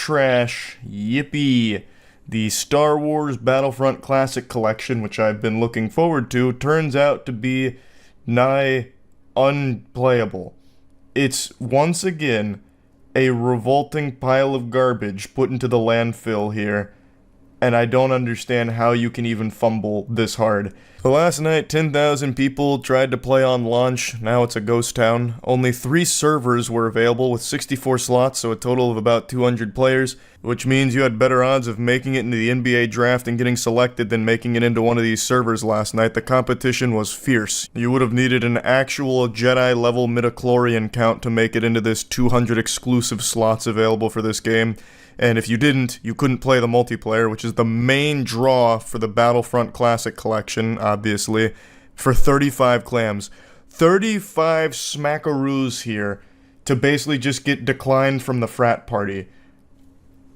trash. Yippee. The Star Wars Battlefront Classic Collection, which I've been looking forward to, turns out to be nigh unplayable. It's once again a revolting pile of garbage put into the landfill here, and I don't understand how you can even fumble this hard. So last night, 10,000 people tried to play on launch. Now it's a ghost town. Only 3 servers were available with 64 slots, so a total of about 200 players, which means you had better odds of making it into the NBA draft and getting selected than making it into one of these servers last night. The competition was fierce. You would have needed an actual Jedi-level midichlorian count to make it into this 200 exclusive slots available for this game. And if you didn't, you couldn't play the multiplayer, which is the main draw for the Battlefront Classic Collection, obviously, for 35 clams. 35 smackaroos here to basically just get declined from the frat party.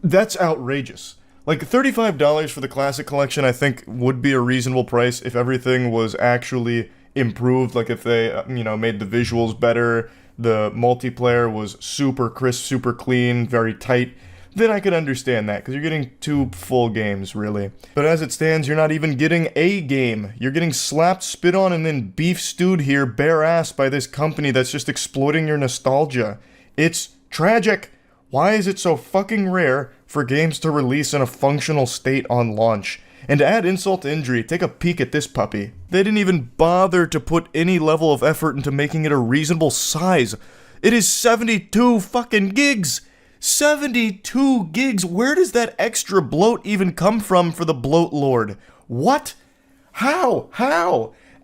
That's outrageous. Like, $35 for the Classic Collection, I think, would be a reasonable price if everything was actually improved, like if they, made the visuals better, the multiplayer was super crisp, super clean, very tight. Then I could understand that, because you're getting 2 full games, really. But as it stands, you're not even getting a game. You're getting slapped, spit on, and then beef stewed here, bare ass, by this company that's just exploiting your nostalgia. It's tragic. Why is it so fucking rare for games to release in a functional state on launch? And to add insult to injury, take a peek at this puppy. They didn't even bother to put any level of effort into making it a reasonable size. It is 72 fucking gigs! 72 gigs! Where does that extra bloat even come from for the bloat lord? What? How?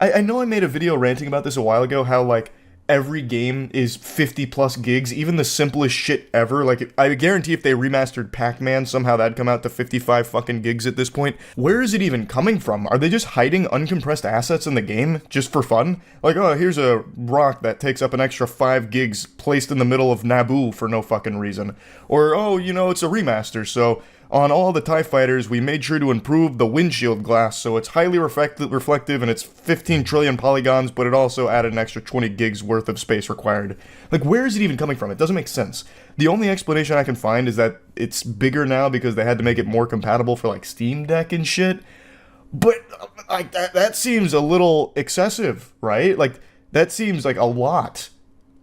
I know I made a video ranting about this a while ago, how, like, every game is 50 plus gigs, even the simplest shit ever. Like, I guarantee if they remastered Pac-Man, somehow that'd come out to 55 fucking gigs at this point. Where is it even coming from? Are they just hiding uncompressed assets in the game just for fun? Like, oh, here's a rock that takes up an extra 5 gigs placed in the middle of Naboo for no fucking reason. Or, oh, it's a remaster, so on all the TIE fighters, we made sure to improve the windshield glass, so it's highly reflective and it's 15 trillion polygons, but it also added an extra 20 gigs worth of space required. Like, where is it even coming from? It doesn't make sense. The only explanation I can find is that it's bigger now because they had to make it more compatible for, like, Steam Deck and shit. But, like, that seems a little excessive, right? Like, that seems like a lot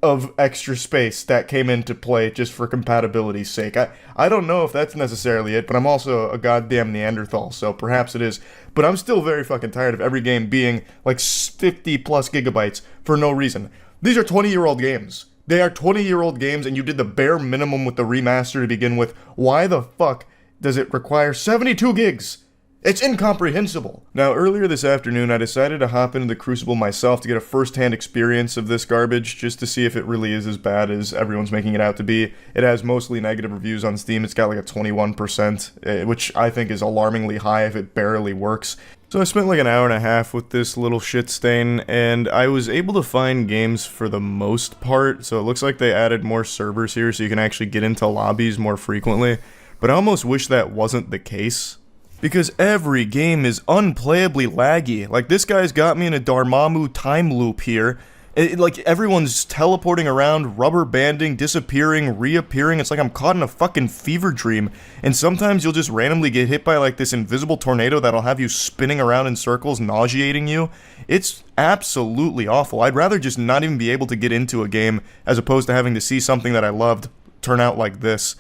of extra space that came into play just for compatibility's sake. I don't know if that's necessarily it, but I'm also a goddamn Neanderthal, so perhaps it is. But I'm still very fucking tired of every game being like 50 plus gigabytes for no reason. These are 20-year-old games. They are 20-year-old games, and you did the bare minimum with the remaster to begin with. Why the fuck does it require 72 gigs? It's incomprehensible. Now, earlier this afternoon, I decided to hop into the Crucible myself to get a first-hand experience of this garbage, just to see if it really is as bad as everyone's making it out to be. It has mostly negative reviews on Steam. It's got like a 21%, which I think is alarmingly high if it barely works. So I spent like an hour and a half with this little shit stain, and I was able to find games for the most part, so it looks like they added more servers here so you can actually get into lobbies more frequently. But I almost wish that wasn't the case, because every game is unplayably laggy. Like, this guy's got me in a Dormammu time loop here. Like, everyone's teleporting around, rubber banding, disappearing, reappearing. It's like I'm caught in a fucking fever dream. And sometimes you'll just randomly get hit by, like, this invisible tornado that'll have you spinning around in circles, nauseating you. It's absolutely awful. I'd rather just not even be able to get into a game as opposed to having to see something that I loved turn out like this.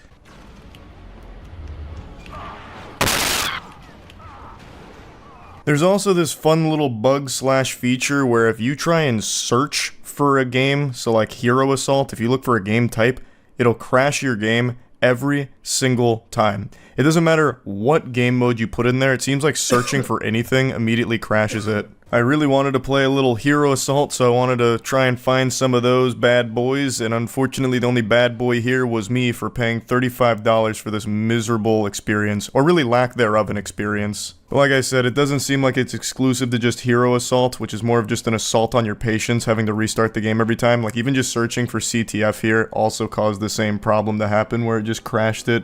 There's also this fun little bug/feature where if you try and search for a game, so like Hero Assault, if you look for a game type, it'll crash your game every single time. It doesn't matter what game mode you put in there, it seems like searching for anything immediately crashes it. I really wanted to play a little Hero Assault, so I wanted to try and find some of those bad boys, and unfortunately the only bad boy here was me for paying $35 for this miserable experience, or really lack thereof an experience. But like I said, it doesn't seem like it's exclusive to just Hero Assault, which is more of just an assault on your patience, having to restart the game every time. Like, even just searching for CTF here also caused the same problem to happen, where it just crashed it,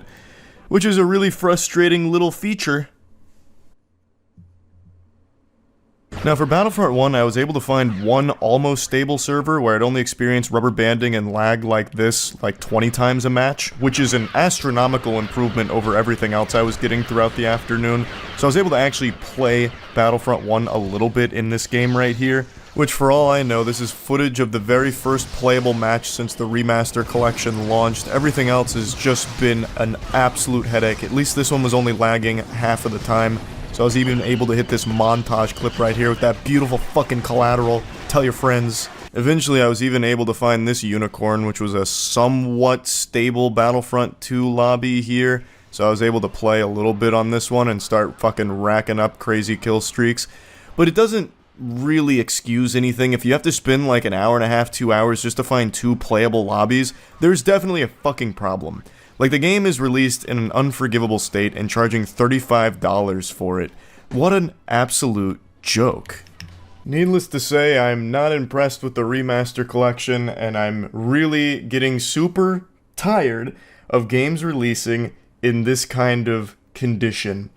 which is a really frustrating little feature. Now for Battlefront 1, I was able to find one almost stable server where I'd only experienced rubber banding and lag like this like 20 times a match, which is an astronomical improvement over everything else I was getting throughout the afternoon. So I was able to actually play Battlefront 1 a little bit in this game right here, which for all I know, this is footage of the very first playable match since the Remaster Collection launched. Everything else has just been an absolute headache. At least this one was only lagging half of the time. So I was even able to hit this montage clip right here with that beautiful fucking collateral. Tell your friends. Eventually I was even able to find this unicorn, which was a somewhat stable Battlefront 2 lobby here. So I was able to play a little bit on this one and start fucking racking up crazy kill streaks. But it doesn't really excuse anything. If you have to spend like an hour and a half, 2 hours just to find 2 playable lobbies, there's definitely a fucking problem. Like, the game is released in an unforgivable state and charging $35 for it. What an absolute joke. Needless to say, I'm not impressed with the Remaster Collection, and I'm really getting super tired of games releasing in this kind of condition.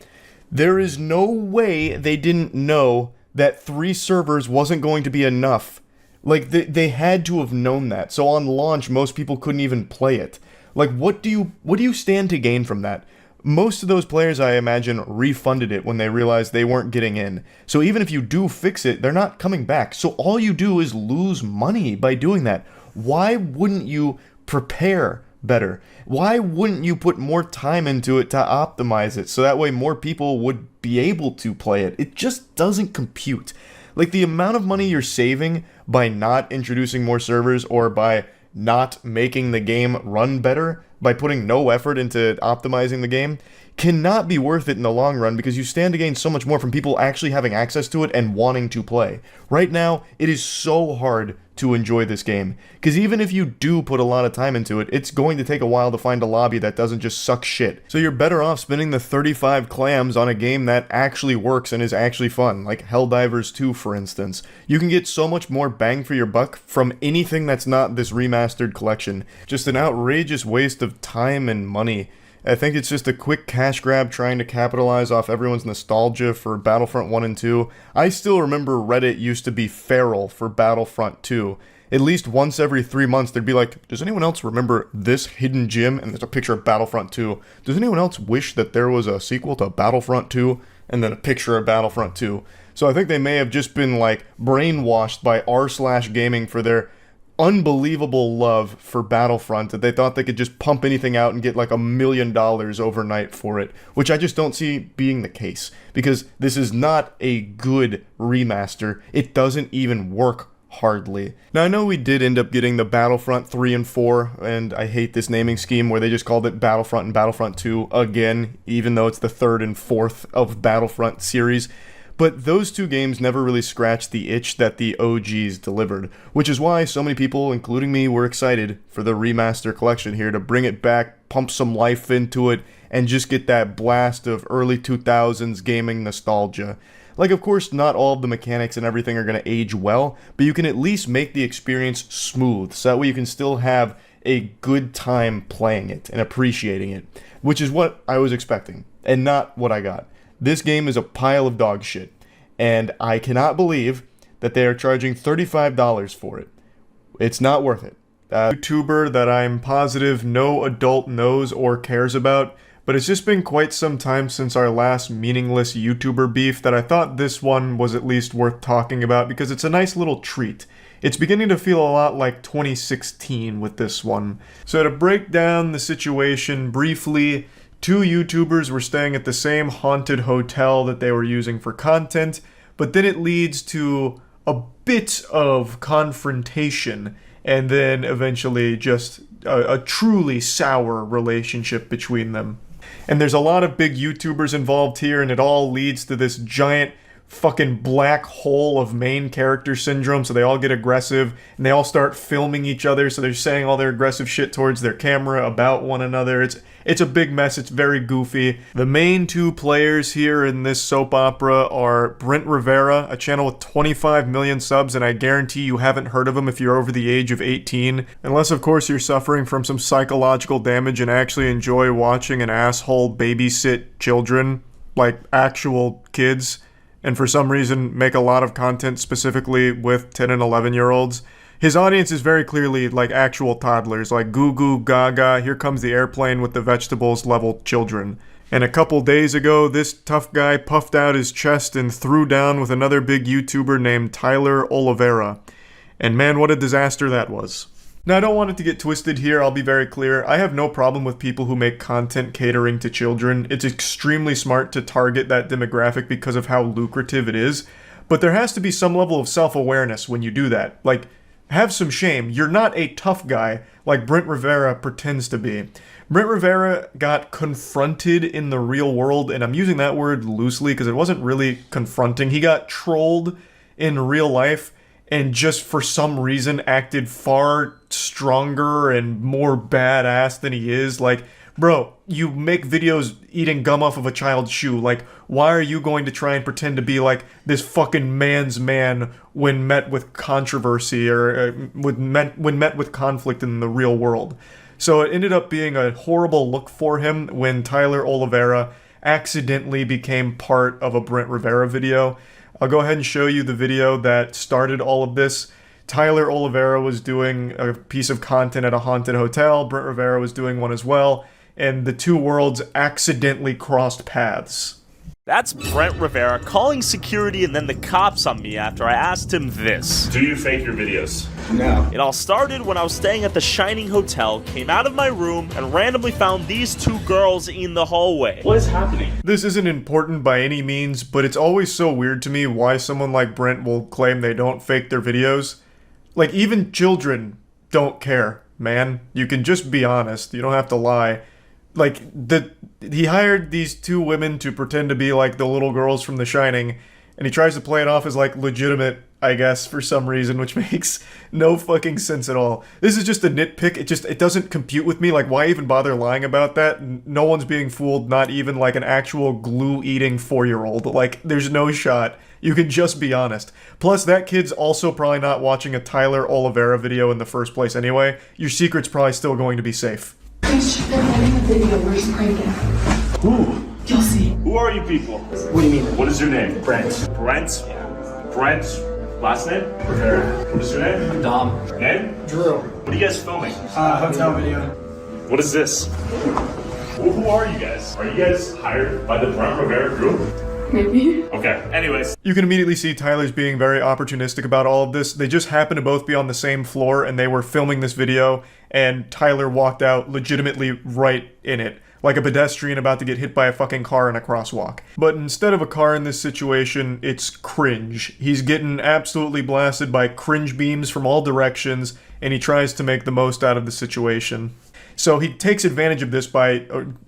There is no way they didn't know that 3 servers wasn't going to be enough. Like, they had to have known that. So on launch, most people couldn't even play it. Like, what do you stand to gain from that? Most of those players, I imagine, refunded it when they realized they weren't getting in. So even if you do fix it, they're not coming back. So all you do is lose money by doing that. Why wouldn't you prepare better? Why wouldn't you put more time into it to optimize it so that way more people would be able to play it? It just doesn't compute. Like, the amount of money you're saving by not introducing more servers or by not making the game run better, by putting no effort into optimizing the game, cannot be worth it in the long run because you stand to gain so much more from people actually having access to it and wanting to play. Right now, it is so hard to enjoy this game, because even if you do put a lot of time into it, it's going to take a while to find a lobby that doesn't just suck shit. So you're better off spending the 35 clams on a game that actually works and is actually fun, like Helldivers 2 for instance. You can get so much more bang for your buck from anything that's not this remastered collection. Just an outrageous waste of time and money. I think it's just a quick cash grab trying to capitalize off everyone's nostalgia for Battlefront 1 and 2. I still remember Reddit used to be feral for Battlefront 2. At least once every 3 months there'd be like, does anyone else remember this hidden gem? And there's a picture of Battlefront 2. Does anyone else wish that there was a sequel to Battlefront 2? And then a picture of Battlefront 2. So I think they may have just been like brainwashed by r/gaming for their unbelievable love for Battlefront that they thought they could just pump anything out and get like $1 million overnight for it, which I just don't see being the case, because this is not a good remaster. It doesn't even work hardly. Now I know we did end up getting the Battlefront 3 and 4, and I hate this naming scheme where they just called it Battlefront and Battlefront 2 again, even though it's the 3rd and 4th of Battlefront series. But those 2 games never really scratched the itch that the OGs delivered, which is why so many people, including me, were excited for the Remaster Collection here to bring it back, pump some life into it, and just get that blast of early 2000s gaming nostalgia. Like, of course, not all of the mechanics and everything are going to age well, but you can at least make the experience smooth, so that way you can still have a good time playing it and appreciating it, which is what I was expecting, and not what I got. This game is a pile of dog shit, and I cannot believe that they are charging $35 for it. It's not worth it. A YouTuber that I'm positive no adult knows or cares about, but it's just been quite some time since our last meaningless YouTuber beef that I thought this one was at least worth talking about because it's a nice little treat. It's beginning to feel a lot like 2016 with this one. So to break down the situation briefly, 2 YouTubers were staying at the same haunted hotel that they were using for content, but then it leads to a bit of confrontation, and then eventually just a truly sour relationship between them. And there's a lot of big YouTubers involved here, and it all leads to this giant fucking black hole of main character syndrome, so they all get aggressive, and they all start filming each other, so they're saying all their aggressive shit towards their camera about one another. It's a big mess, it's very goofy. The main 2 players here in this soap opera are Brent Rivera, a channel with 25 million subs, and I guarantee you haven't heard of him if you're over the age of 18, unless of course you're suffering from some psychological damage and actually enjoy watching an asshole babysit children, like actual kids. and for some reason make a lot of content specifically with 10 and 11-year-olds. His audience is very clearly like actual toddlers, like goo goo gaga, here comes the airplane with the vegetables level children. And a couple days ago, this tough guy puffed out his chest and threw down with another big YouTuber named Tyler Oliveira. And man, what a disaster that was. Now, I don't want it to get twisted here, I'll be very clear. I have no problem with people who make content catering to children. It's extremely smart to target that demographic because of how lucrative it is. But there has to be some level of self-awareness when you do that. Like, have some shame. You're not a tough guy like Brent Rivera pretends to be. Brent Rivera got confronted in the real world, and I'm using that word loosely because it wasn't really confronting. He got trolled in real life and just for some reason acted far stronger and more badass than he is. Like, bro, you make videos eating gum off of a child's shoe. Like, why are you going to try and pretend to be like this fucking man's man when met with controversy or when met with conflict in the real world? So it ended up being a horrible look for him when Tyler Oliveira accidentally became part of a Brent Rivera video. I'll go ahead and show you the video that started all of this. Tyler Oliveira was doing a piece of content at a haunted hotel. Brent Rivera was doing one as well. And the two worlds accidentally crossed paths. That's Brent Rivera calling security and then the cops on me after I asked him this. Do you fake your videos? No. It all started when I was staying at the Shining Hotel, came out of my room, and randomly found these two girls in the hallway. What is happening? This isn't important by any means, but it's always so weird to me why someone like Brent will claim they don't fake their videos. Like, even children don't care, man. You can just be honest. You don't have to lie. Like, he hired these two women to pretend to be like the little girls from The Shining, and he tries to play it off as like legitimate, I guess, for some reason, which makes no fucking sense at all. This is just a nitpick. It doesn't compute with me. Like, why even bother lying about that? No one's being fooled, not even like an actual glue-eating 4-year-old. Like, there's no shot. You can just be honest. Plus, that kid's also probably not watching a Tyler Oliveira video in the first place anyway. Your secret's probably still going to be safe. Please check that in the video where he's pranking. Who? You'll see. Who are you people? What do you mean? What is your name? Brent. Brent? Yeah. Brent? Last name? Rivera. What is your name? Dom. Name? Drew. What are you guys filming? Hotel video. What is this? Who are you guys? Are you guys hired by the Brent Rivera group? Maybe. Okay, anyways. You can immediately see Tyler's being very opportunistic about all of this. They just happened to both be on the same floor and they were filming this video, and Tyler walked out legitimately right in it, like a pedestrian about to get hit by a fucking car in a crosswalk. But instead of a car in this situation, it's cringe. He's getting absolutely blasted by cringe beams from all directions, and he tries to make the most out of the situation. So he takes advantage of this by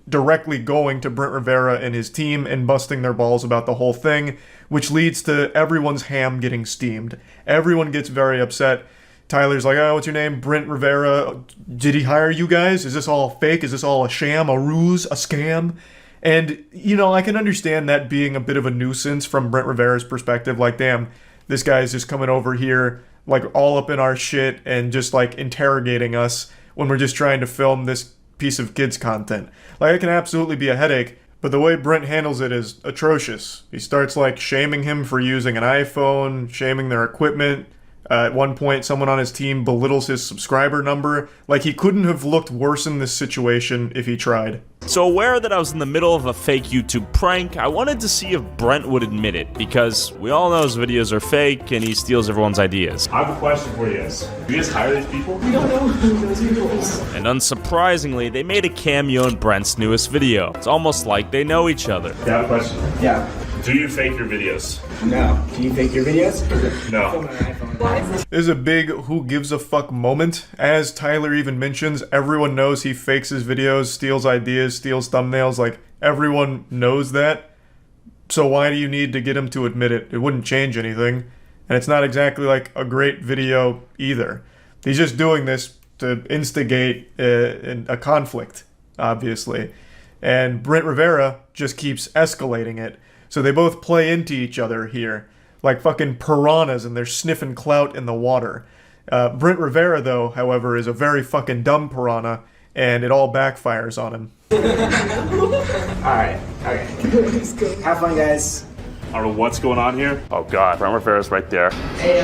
directly going to Brent Rivera and his team and busting their balls about the whole thing, which leads to everyone's ham getting steamed. Everyone gets very upset. Tyler's like, oh, what's your name? Brent Rivera. Did he hire you guys? Is this all fake? Is this all a sham, a ruse, a scam? And, you know, I can understand that being a bit of a nuisance from Brent Rivera's perspective. Like, damn, this guy's just coming over here, like, all up in our shit and just, like, interrogating us when we're just trying to film this piece of kids content. Like, it can absolutely be a headache, but the way Brent handles it is atrocious. He starts, like, shaming him for using an iPhone, shaming their equipment. At one point, someone on his team belittles his subscriber number. Like, he couldn't have looked worse in this situation if he tried. So aware that I was in the middle of a fake YouTube prank, I wanted to see if Brent would admit it, because we all know his videos are fake and he steals everyone's ideas. I have a question for you guys. Do you guys hire these people? We don't know who those people is. And unsurprisingly, they made a cameo in Brent's newest video. It's almost like they know each other. I have a question. Yeah. Do you fake your videos? No. Do you fake your videos? No. Film on an iPhone. There's a big who gives a fuck moment. As Tyler even mentions, everyone knows he fakes his videos, steals ideas, steals thumbnails. Like, everyone knows that. So why do you need to get him to admit it? It wouldn't change anything. And it's not exactly like a great video either. He's just doing this to instigate a conflict, obviously. And Brent Rivera just keeps escalating it. So they both play into each other here, like fucking piranhas, and they're sniffing clout in the water. Brent Rivera, though, however, is a very fucking dumb piranha, and it all backfires on him. Alright. Okay. Have fun, guys. I don't know what's going on here. Oh God, Brent Rivera's right there. Hey,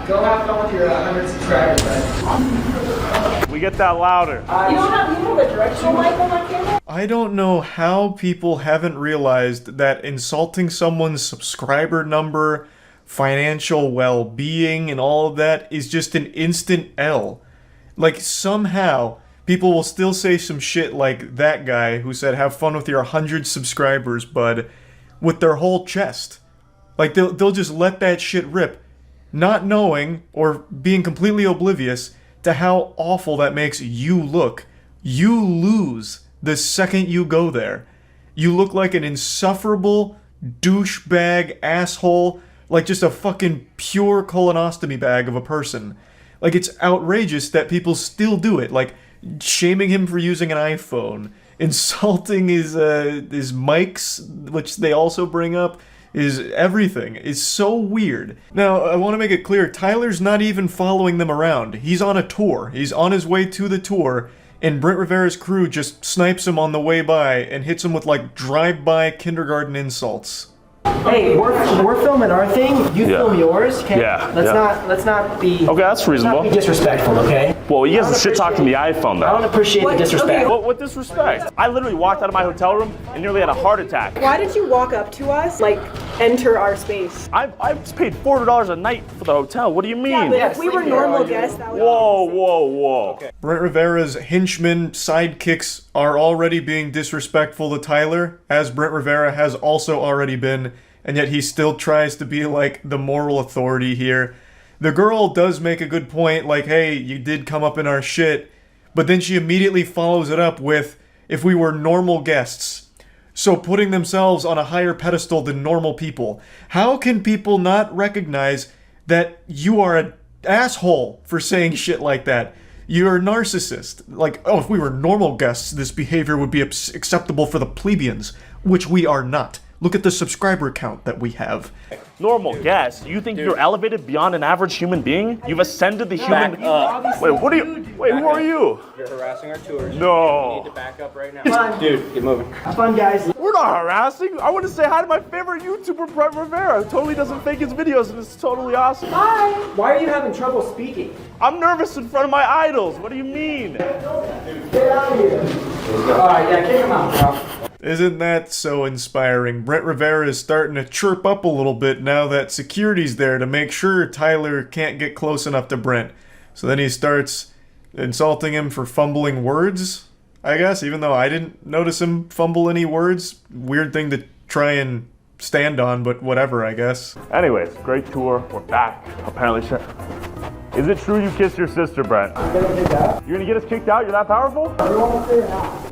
go have fun with your 100 subscribers, bud. We get that louder. You don't have a directional mic on my camera? I don't know how people haven't realized that insulting someone's subscriber number, financial well-being, and all of that is just an instant L. Like, somehow, people will still say some shit like that guy who said, have fun with your 100 subscribers, bud, with their whole chest. Like, they'll just let that shit rip, not knowing, or being completely oblivious to how awful that makes you look. You lose the second you go there. You look like an insufferable douchebag asshole, like just a fucking pure colonostomy bag of a person. Like, it's outrageous that people still do it, like shaming him for using an iPhone, insulting his mics, which they also bring up, is everything. It's so weird. Now, I want to make it clear, Tyler's not even following them around. He's on a tour. He's on his way to the tour, and Brent Rivera's crew just snipes him on the way by and hits him with, like, drive-by kindergarten insults. Hey, we're filming our thing. You film yours. Okay? Yeah, Let's not be. Okay, that's reasonable. Let's not be disrespectful, okay? Well, you guys shit talking the iPhone I don't though. appreciate the disrespect. What disrespect? I literally walked out of my hotel room and nearly had a heart attack. Why did you walk up to us, like, enter our space? I paid $400 a night for the hotel. What do you mean? But if we were normal guests, that would Whoa. Okay. Brent Rivera's henchmen, sidekicks, are already being disrespectful to Tyler, as Brent Rivera has also already been, and yet he still tries to be, like, the moral authority here. The girl does make a good point, like, hey, you did come up in our shit, but then she immediately follows it up with, if we were normal guests. So putting themselves on a higher pedestal than normal people. How can people not recognize that you are an asshole for saying shit like that? You're a narcissist. Like, oh, if we were normal guests, this behavior would be acceptable for the plebeians, which we are not. Look at the subscriber count that we have. Normal guess. You think you're elevated beyond an average human being? You've ascended the human. Wait, what are you? Wait, who are you? You're harassing our tours. No. You need to back up right now. Come on, Dude, get moving. have fun, guys. We're not harassing. I want to say hi to my favorite YouTuber, Brent Rivera. Totally doesn't fake his videos, and it's totally awesome. Hi. Why are you having trouble speaking? I'm nervous in front of my idols. What do you mean? Get out of here. All right, yeah, kick him out, bro. Isn't that so inspiring? Brent Rivera is starting to chirp up a little bit now that security's there to make sure Tyler can't get close enough to Brent. So then he starts insulting him for fumbling words, I guess, even though I didn't notice him fumble any words. Weird thing to try and stand on, but whatever, I guess. Anyways, great tour. We're back. Apparently, is it true you kissed your sister, Brent? You're gonna get us kicked out? You're that powerful?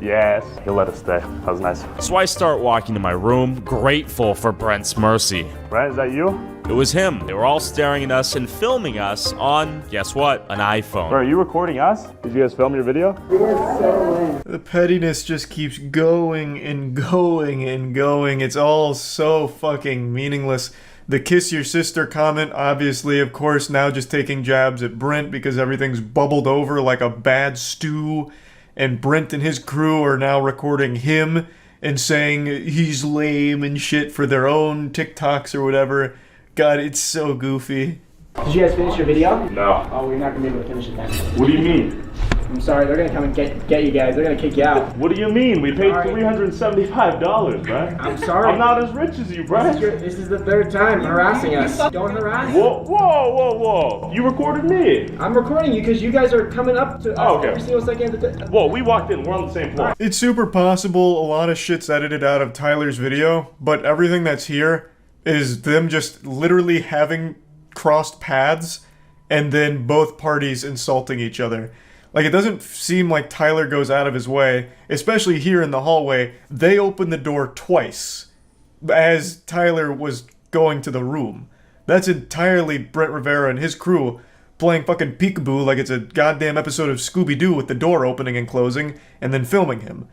Yes. He'll let us stay. That was nice. So I start walking to my room, grateful for Brent's mercy. Brent, is that you? It was him. They were all staring at us and filming us on, guess what, an iPhone. Bro, are you recording us? Did you guys film your video? The pettiness just keeps going and going and going. It's all so fucking meaningless. The kiss your sister comment, obviously, of course, now just taking jabs at Brent because everything's bubbled over like a bad stew. And Brent and his crew are now recording him and saying he's lame and shit for their own TikToks or whatever. God, it's so goofy. Did you guys finish your video? No. Oh, we're not gonna be able to finish it then. What do you mean? I'm sorry, they're gonna come and get you guys. They're gonna kick you out. What do you mean? We paid Sorry. $375, Brent. I'm sorry. I'm not as rich as you, Brent. This is the third time harassing us. Don't harass. Whoa. You recorded me. I'm recording you because you guys are coming up to us Oh, okay. every single second. Whoa, we walked in. We're on the same floor. It's super possible a lot of shit's edited out of Tyler's video, but everything that's here is them just literally having crossed paths and then both parties insulting each other. Like, it doesn't seem like Tyler goes out of his way, especially here in the hallway. They opened the door twice as Tyler was going to the room. That's entirely Brent Rivera and his crew playing fucking peekaboo like it's a goddamn episode of Scooby-Doo with the door opening and closing and then filming him.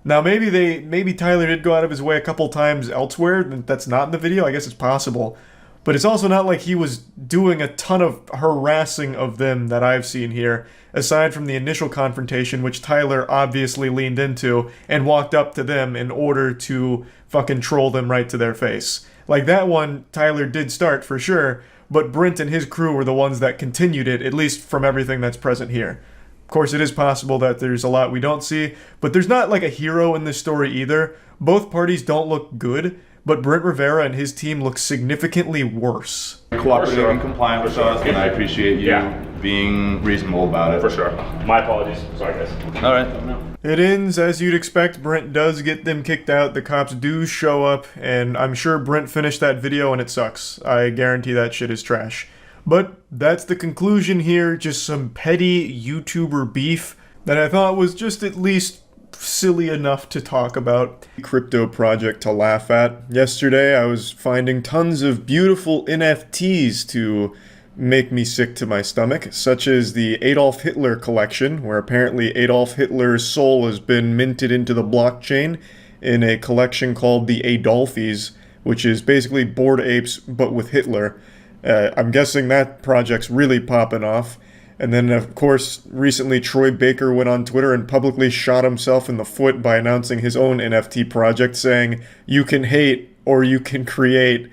Now, maybe Tyler did go out of his way a couple times elsewhere that's not in the video. I guess it's possible. but it's also not like he was doing a ton of harassing of them that I've seen here, aside from the initial confrontation, which Tyler obviously leaned into and walked up to them in order to fucking troll them right to their face. Like, that one, Tyler did start for sure, but Brent and his crew were the ones that continued it, at least from everything that's present here. Of course, it is possible that there's a lot we don't see, but there's not like a hero in this story either. Both parties don't look good, but Brent Rivera and his team look significantly worse. Cooperative and compliant with us, and I appreciate you being reasonable about it. For sure. My apologies. Sorry, guys. All right. It ends as you'd expect. Brent does get them kicked out. The cops do show up, and I'm sure Brent finished that video and it sucks. I guarantee that shit is trash. But that's the conclusion here. Just some petty YouTuber beef that I thought was just at least silly enough to talk about. Crypto project to laugh at. Yesterday I was finding tons of beautiful NFTs to make me sick to my stomach, such as the Adolf Hitler collection, where apparently Adolf Hitler's soul has been minted into the blockchain in a collection called the Adolphis, which is basically Bored Apes but with Hitler. I'm guessing that project's really popping off. And then, of course, recently Troy Baker went on Twitter and publicly shot himself in the foot by announcing his own NFT project, saying, "You can hate or you can create."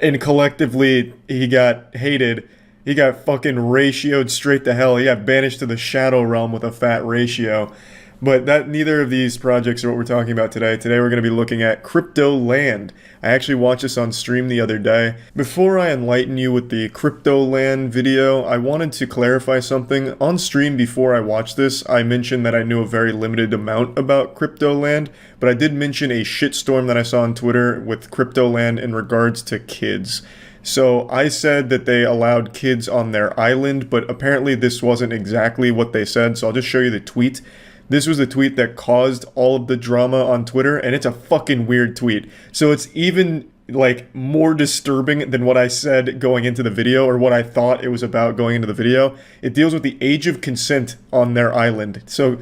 And collectively, he got hated. He got fucking ratioed straight to hell. He got banished to the shadow realm with a fat ratio. But neither of these projects are what we're talking about today. Today we're going to be looking at Cryptoland. I actually watched this on stream the other day. Before I enlighten you with the Cryptoland video, I wanted to clarify something. On stream before I watched this, I mentioned that I knew a very limited amount about Cryptoland, but I did mention a shitstorm that I saw on Twitter with Cryptoland in regards to kids. So I said that they allowed kids on their island, but apparently this wasn't exactly what they said, so I'll just show you the tweet. This was the tweet that caused all of the drama on Twitter, and it's a fucking weird tweet. So it's even, like, more disturbing than what I said going into the video, or what I thought it was about going into the video. It deals with the age of consent on their island. So,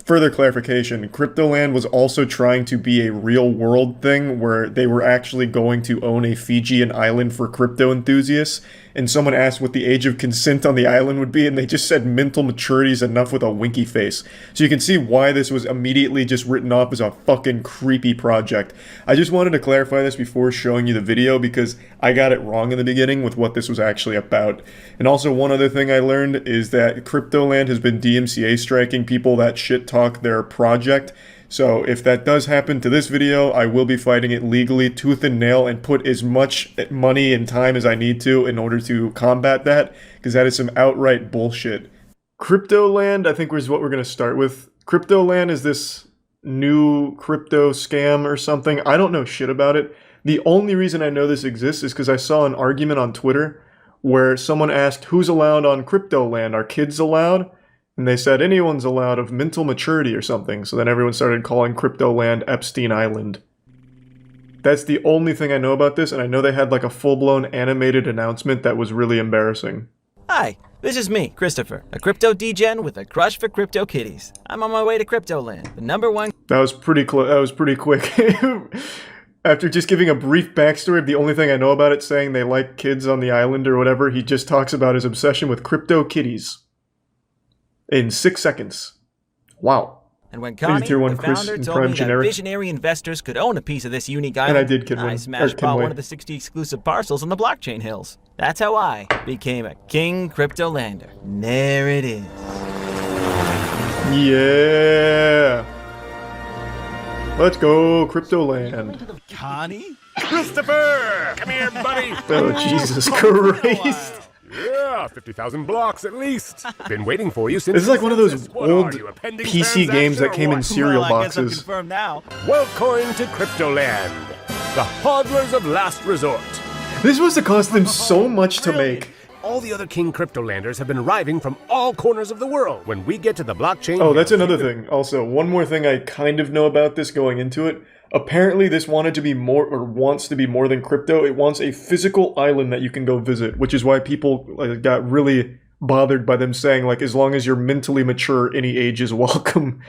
further clarification, Cryptoland was also trying to be a real-world thing, where they were actually going to own a Fijian island for crypto enthusiasts, and someone asked what the age of consent on the island would be, and they just said mental maturity is enough with a winky face. So you can see why this was immediately just written off as a fucking creepy project. I just wanted to clarify this before showing you the video, because I got it wrong in the beginning with what this was actually about. And also, one other thing I learned is that Cryptoland has been DMCA striking people that shit talk their project. So if that does happen to this video, I will be fighting it legally, tooth and nail, and put as much money and time as I need to in order to combat that, because that is some outright bullshit. Cryptoland, I think, is what we're going to start with. Cryptoland is this new crypto scam or something. I don't know shit about it. The only reason I know this exists is because I saw an argument on Twitter where someone asked, who's allowed on Cryptoland? Are kids allowed? And they said anyone's allowed of mental maturity or something, so then everyone started calling Cryptoland Epstein Island. That's the only thing I know about this, and I know they had like a full-blown animated announcement that was really embarrassing. Hi, this is me, Christopher, a crypto degen with a crush for crypto kitties. I'm on my way to Cryptoland, the #1... That was pretty that was pretty quick. After just giving a brief backstory of the only thing I know about it, saying they like kids on the island or whatever, he just talks about his obsession with crypto kitties. In 6 seconds. Wow. And when Connie, Tier 1 the founder, Chris told me that generic. visionary investors could own a piece of this unique island, And I did kid one. smashed bought one of the 60 exclusive parcels on the blockchain hills. That's how I became a king cryptolander. And there it is. Yeah. Let's go, Cryptoland. Connie? Christopher! Come here, buddy! Oh, Jesus Christ. Yeah, 50,000 blocks at least. Been waiting for you since... This is like one of those What old are you, a pending PC games that came in transaction cereal Well, I guess I'm boxes. confirmed now. Welcome to Cryptoland, the hodlers of last resort. This must have cost them so much to make. All the other King Cryptolanders have been arriving from all corners of the world. When we get to the blockchain... Oh, that's another thing. Also, one more thing I kind of know about this going into it. Apparently this wanted to be more, or wants to be more than crypto. It wants a physical island that you can go visit, which is why people got really bothered by them saying, like, as long as you're mentally mature, any age is welcome.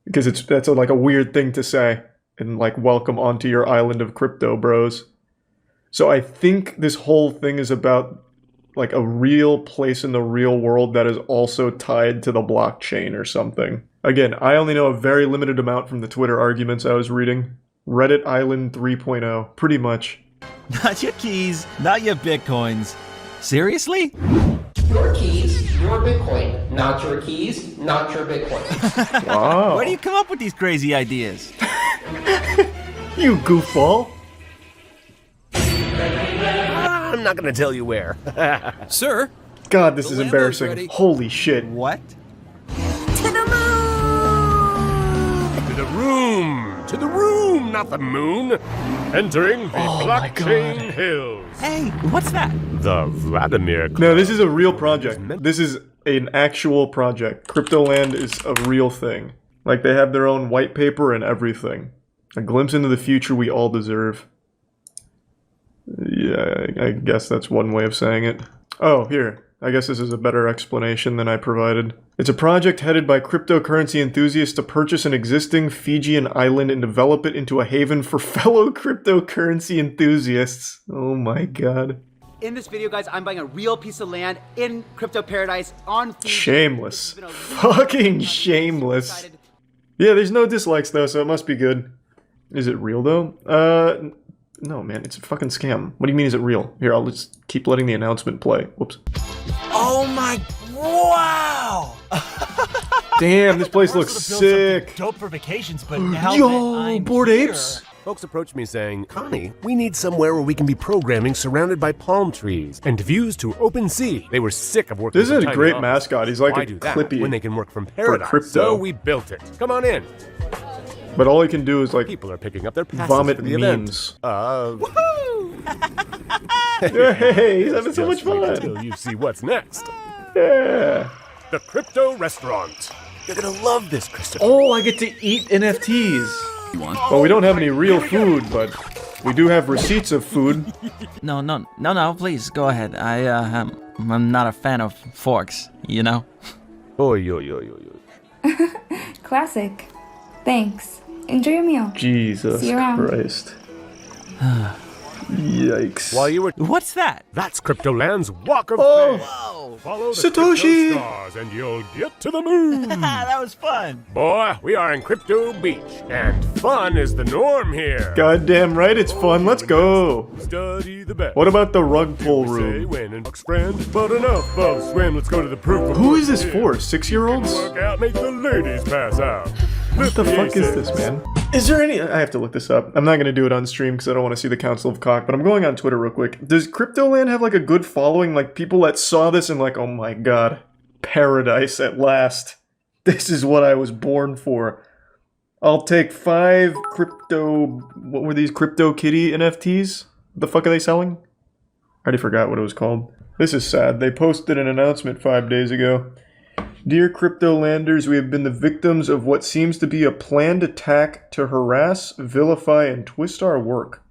Because that's like a weird thing to say. And, like, welcome onto your island of crypto, bros. So I think this whole thing is about like a real place in the real world that is also tied to the blockchain or something. Again, I only know a very limited amount from the Twitter arguments I was reading. Reddit Island 3.0, pretty much. Not your keys, not your bitcoins. Seriously? Your keys, your Bitcoin. Not your keys, not your Bitcoin. Wow. Where do you come up with these crazy ideas? You goofball. I'm not gonna tell you where. Sir? God, this is embarrassing. ready. Holy shit. What? To the room! To the room, not the moon! Entering the blockchain hills. Hey, what's that? The Vladimir Club. No, this is a real project. This is an actual project. Cryptoland is a real thing. Like, they have their own white paper and everything. A glimpse into the future we all deserve. Yeah, I guess that's one way of saying it. Oh, here. I guess this is a better explanation than I provided. It's a project headed by cryptocurrency enthusiasts to purchase an existing Fijian island and develop it into a haven for fellow cryptocurrency enthusiasts. Oh my god. In this video, guys, I'm buying a real piece of land in crypto paradise on Fiji. Shameless. Fucking shameless. Yeah, there's no dislikes though, so it must be good. Is it real though? No, man, it's a fucking scam. What do you mean, is it real? Here, I'll just keep letting the announcement play. Whoops. Oh my... Wow! Damn, this place looks sick. Dope for vacations, but now Yo, Bored Apes? Folks approached me saying, Connie, we need somewhere where we can be programming surrounded by palm trees and views to open sea. They were sick of working. This is a great mascot. He's like Why a do that Clippy when they can work from paradise. crypto. So we built it. Come on in. But all he can do is like People are picking up their passes vomit for the memes. Hey, he's having so much fun. Until you see what's next. Yeah. The Crypto Restaurant. You're gonna love this, Christopher. Oh, I get to eat NFTs. Well, we don't have any real food, but we do have receipts of food. No, please, go ahead. I'm not a fan of forks, you know? Oy, oy, oy, oy, oy. Classic. Thanks. Enjoy your meal. Jesus See you around. Christ. Yikes. While you were... What's that? That's Cryptoland's Walk of Oh. Fame. Follow the Satoshi. Crypto stars and you'll get to the moon. That was fun. Boy, we are in Crypto Beach, and fun is the norm here. Goddamn right, it's fun. Let's go. Study the best. What about the rug pull Say room? when and friend, but enough of swim. Let's go to the proof. Who is this for? 6-year-olds? Work out, make the ladies pass out. What the fuck is this, man? Is there any... I have to look this up. I'm not going to do it on stream because I don't want to see the Council of Cock, but I'm going on Twitter real quick. Does Cryptoland have like a good following? Like people that saw this and like, oh my god, paradise at last. This is what I was born for. I'll take 5 crypto... What were these? Crypto Kitty NFTs? What the fuck are they selling? I already forgot what it was called. This is sad. They posted an announcement 5 days ago. Dear Cryptolanders, we have been the victims of what seems to be a planned attack to harass, vilify, and twist our work.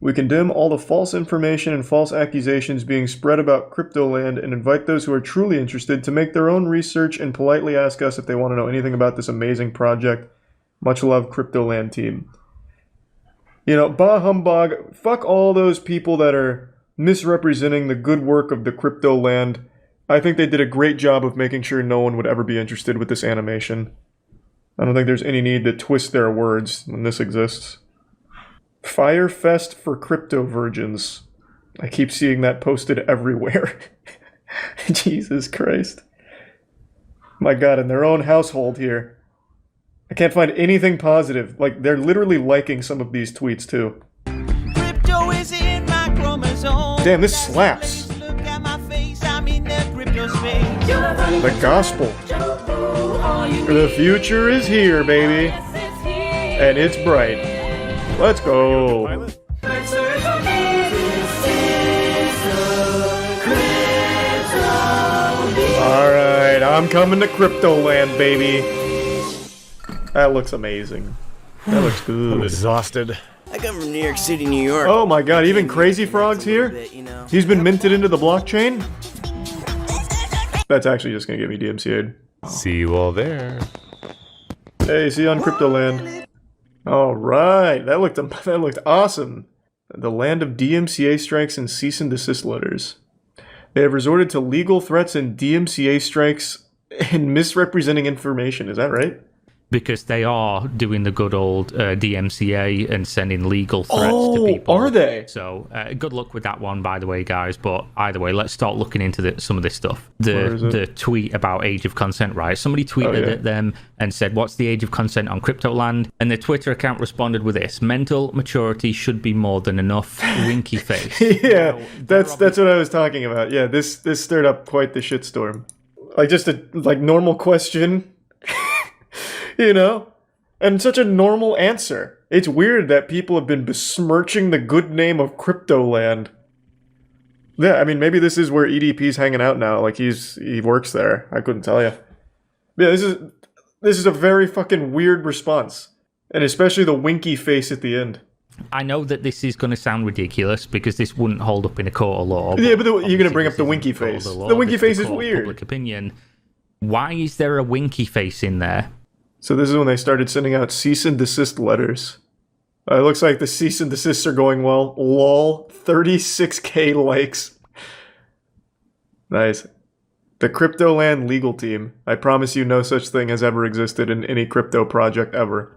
We condemn all the false information and false accusations being spread about Cryptoland and invite those who are truly interested to make their own research and politely ask us if they want to know anything about this amazing project. Much love, Cryptoland team. You know, bah humbug, fuck all those people that are misrepresenting the good work of the Cryptoland. I think they did a great job of making sure no one would ever be interested with this animation. I don't think there's any need to twist their words when this exists. Firefest for Crypto Virgins. I keep seeing that posted everywhere. Jesus Christ. My god, in their own household here. I can't find anything positive. Like, they're literally liking some of these tweets, too. Crypto is in my chromosome. Damn, this slaps. The gospel. The future is here, baby. And it's bright. Let's go. Alright, I'm coming to Cryptoland, baby. That looks amazing. That looks good. I'm exhausted. I come from New York City, New York. Oh my god, even Crazy Frog's here? He's been minted into the blockchain? That's actually just gonna get me DMCA'd. See you all there. Hey, see you on Cryptoland. Alright, that looked awesome. the land of DMCA strikes and cease and desist letters. They have resorted to legal threats and DMCA strikes and misrepresenting information. Is that right? Because they are doing the good old DMCA and sending legal threats to people. Are they? So good luck with that one, by the way, guys. But either way, let's start looking into some of this stuff. The tweet about age of consent, right? Somebody tweeted at them and said, "What's the age of consent on Cryptoland?" And the Twitter account responded with this: "Mental maturity should be more than enough." Winky face. Yeah, now, that's what I was talking about. Yeah, this stirred up quite the shitstorm. Like just a normal question. You know? And such a normal answer. It's weird that people have been besmirching the good name of Cryptoland. Yeah, I mean, maybe this is where EDP's hanging out now. Like, he works there. I couldn't tell you. Yeah, this is a very fucking weird response. And especially the winky face at the end. I know that this is going to sound ridiculous because this wouldn't hold up in a court of law. Yeah, but you're going to bring up the winky face. The winky face is weird. Public opinion. Why is there a winky face in there? So this is when they started sending out cease and desist letters. It looks like the cease and desists are going well. Lol, 36k likes. Nice. The Cryptoland legal team. I promise you no such thing has ever existed in any crypto project ever.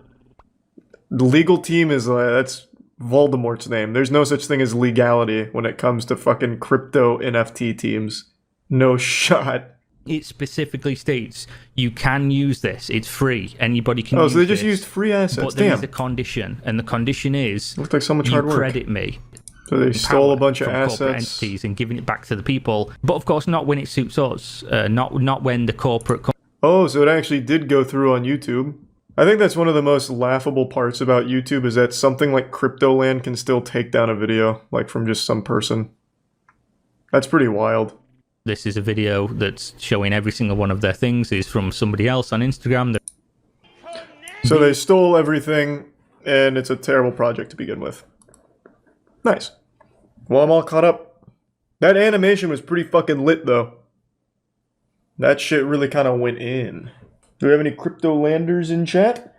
The legal team is, that's Voldemort's name. There's no such thing as legality when it comes to fucking crypto NFT teams. No shot. It specifically states you can use this. It's free. Anybody can use this. Oh, so they just used free assets. But there is a condition, and the condition is looks like so much hard work. Credit me. So they stole a bunch of assets corporate entities and giving it back to the people. But of course, not when it suits us. Not when the corporate. Oh, so it actually did go through on YouTube. I think that's one of the most laughable parts about YouTube is that something like Cryptoland can still take down a video, like from just some person. That's pretty wild. This is a video that's showing every single one of their things is from somebody else on Instagram. So they stole everything, and it's a terrible project to begin with. Nice. Well, I'm all caught up. That animation was pretty fucking lit, though. That shit really kind of went in. Do we have any Cryptolanders in chat?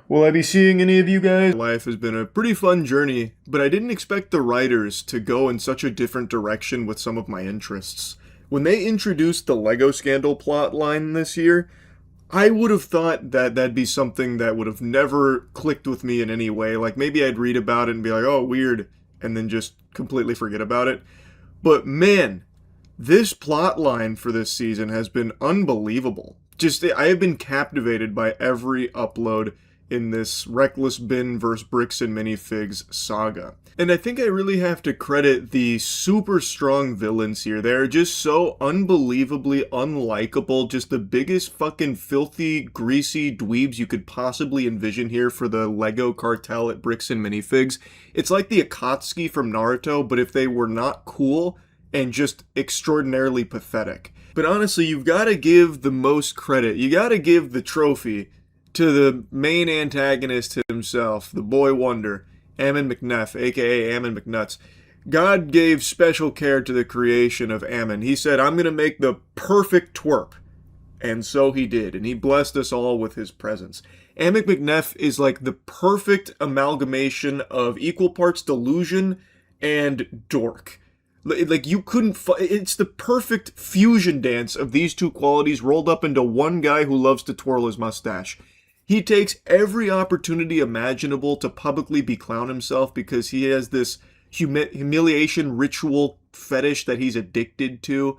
Will I be seeing any of you guys? Life has been a pretty fun journey, but I didn't expect the writers to go in such a different direction with some of my interests. When they introduced the Lego scandal plotline this year, I would have thought that that'd be something that would have never clicked with me in any way. Like, maybe I'd read about it and be like, oh, weird, and then just completely forget about it. But man, this plotline for this season has been unbelievable. I have been captivated by every upload in this Reckless Bin vs. Bricks and Minifigs saga. And I think I really have to credit the super strong villains here. They're just so unbelievably unlikable, just the biggest fucking filthy, greasy dweebs you could possibly envision here for the Lego cartel at Bricks and Minifigs. It's like the Akatsuki from Naruto, but if they were not cool and just extraordinarily pathetic. But honestly, you've got to give the most credit. You got to give the trophy to the main antagonist himself, the boy wonder, Ammon McNeff, aka Ammon McNuts. God gave special care to the creation of Ammon. He said, I'm going to make the perfect twerp. And so he did, and he blessed us all with his presence. Ammon McNeff is like the perfect amalgamation of equal parts delusion and dork. Like, you couldn't... It's the perfect fusion dance of these two qualities rolled up into one guy who loves to twirl his mustache. He takes every opportunity imaginable to publicly beclown himself because he has this humiliation ritual fetish that he's addicted to.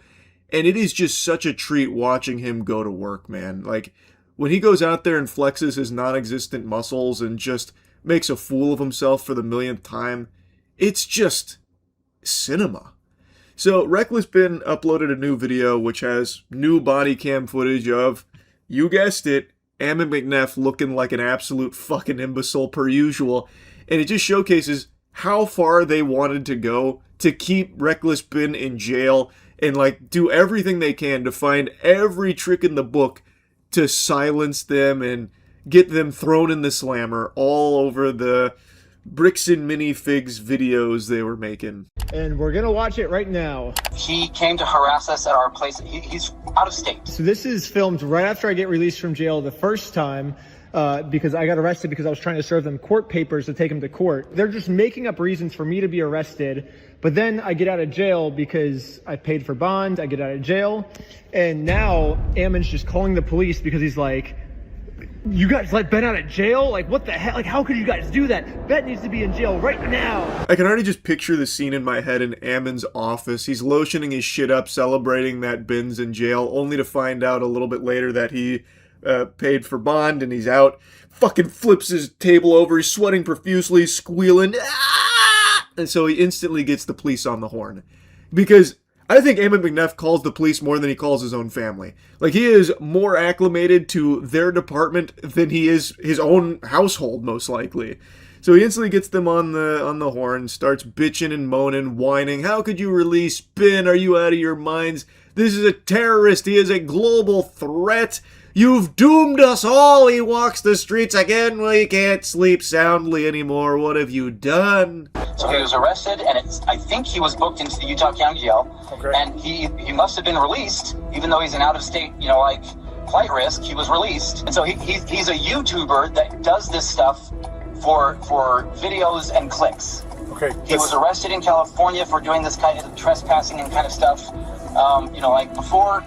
And it is just such a treat watching him go to work, man. Like, when he goes out there and flexes his non-existent muscles and just makes a fool of himself for the millionth time, it's just cinema. So Reckless Bin uploaded a new video which has new body cam footage of, you guessed it, Ammon McNeff looking like an absolute fucking imbecile per usual, and it just showcases how far they wanted to go to keep Reckless Bin in jail and like do everything they can to find every trick in the book to silence them and get them thrown in the slammer all over the Bricks and Minifigs videos they were making. And we're gonna watch it right now. He came to harass us at our place. He's out of state. So this is filmed right after I get released from jail the first time. because I got arrested because I was trying to serve them court papers to take them to court. They're just making up reasons for me to be arrested. But then I get out of jail because I paid for bond. I get out of jail. And now Ammon's just calling the police because he's like, you guys let Ben out of jail? Like, what the hell? Like, how could you guys do that? Ben needs to be in jail right now. I can already just picture the scene in my head in Ammon's office. He's lotioning his shit up, celebrating that Ben's in jail, only to find out a little bit later that he paid for bond and he's out. Fucking flips his table over. He's sweating profusely, squealing. Ah! And so he instantly gets the police on the horn. Because I think Ammon McNeff calls the police more than he calls his own family. Like, he is more acclimated to their department than he is his own household, most likely. So he instantly gets them on the horn, starts bitching and moaning, whining. How could you release Ben? Are you out of your minds? This is a terrorist. He is a global threat. You've doomed us all. He walks the streets again. We can't sleep soundly anymore. What have you done? So he was arrested, and I think he was booked into the Utah County Jail. Okay. And he must have been released, even though he's an out-of-state, like flight risk. He was released, and so he's a YouTuber that does this stuff for videos and clicks. Okay. He was arrested in California for doing this kind of trespassing and kind of stuff. Like before.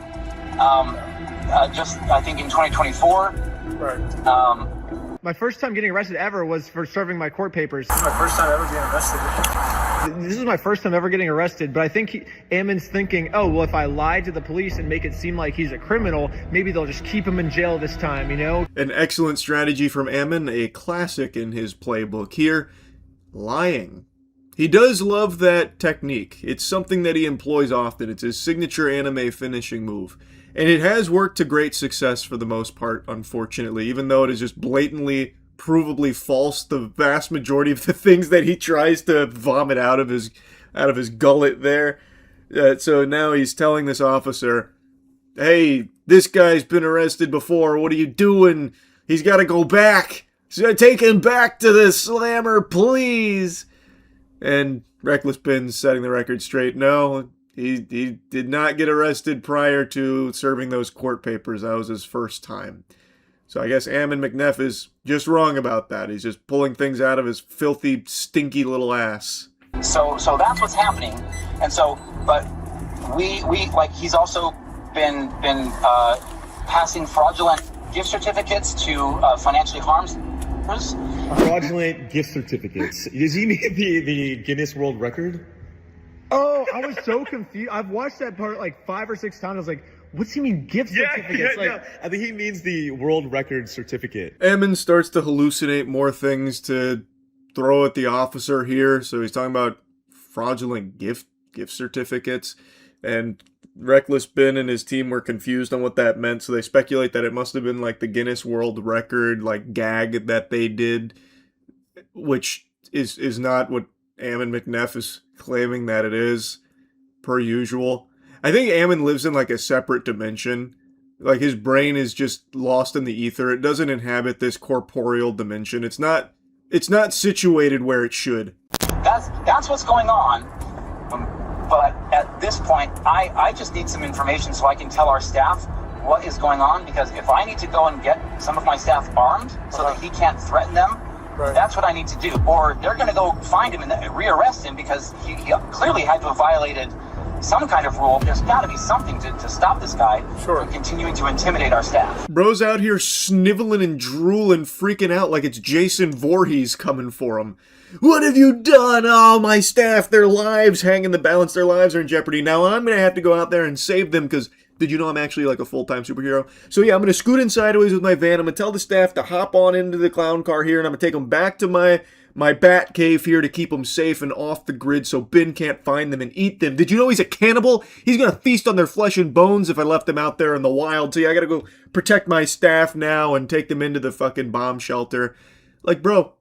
Just I think in 2024. Right. My first time getting arrested ever was for serving my court papers. This is my first time ever getting arrested. This is my first time ever getting arrested, but I think Ammon's thinking, oh, well, if I lie to the police and make it seem like he's a criminal, maybe they'll just keep him in jail this time, An excellent strategy from Ammon, a classic in his playbook here, lying. He does love that technique. It's something that he employs often. It's his signature anime finishing move. And it has worked to great success for the most part, unfortunately, even though it is just blatantly, provably false, the vast majority of the things that he tries to vomit out of his gullet there. So now he's telling this officer, hey, this guy's been arrested before, what are you doing? He's got to go back. So take him back to the slammer, please. And Reckless Ben's setting the record straight. No, he did not get arrested prior to serving those court papers. That was his first time. So I guess Ammon McNeff is just wrong about that. He's just pulling things out of his filthy, stinky little ass. So that's what's happening. And so, but we like he's also been passing fraudulent gift certificates to financially harmed. Fraudulent gift certificates. Does he mean the Guinness World Record? Oh, I was so confused. I've watched that part like 5 or 6 times. I was like, what's he mean gift certificates? I think he means the world record certificate. Ammon starts to hallucinate more things to throw at the officer here. So he's talking about fraudulent gift certificates. And Reckless Ben and his team were confused on what that meant. So they speculate that it must have been like the Guinness World Record like gag that they did, which is not what Ammon McNeff is claiming that it is, per usual. I think Ammon lives in like a separate dimension. Like his brain is just lost in the ether. It doesn't inhabit this corporeal dimension. It's not situated where it should. That's what's going on. But at this point, I just need some information so I can tell our staff what is going on, because if I need to go and get some of my staff armed so that he can't threaten them, that's what I need to do. Or they're going to go find him and rearrest him because he clearly had to have violated some kind of rule. There's got to be something to stop this guy from continuing to intimidate our staff. Bro's out here sniveling and drooling, freaking out like it's Jason Voorhees coming for him. What have you done? Oh, my staff, their lives hang in the balance. Their lives are in jeopardy. Now I'm going to have to go out there and save them because did you know I'm actually like a full-time superhero? So yeah, I'm going to scoot in sideways with my van. I'm going to tell the staff to hop on into the clown car here, and I'm going to take them back to my bat cave here to keep them safe and off the grid so Ben can't find them and eat them. Did you know he's a cannibal? He's going to feast on their flesh and bones if I left them out there in the wild. So yeah, I got to go protect my staff now and take them into the fucking bomb shelter. Like, bro,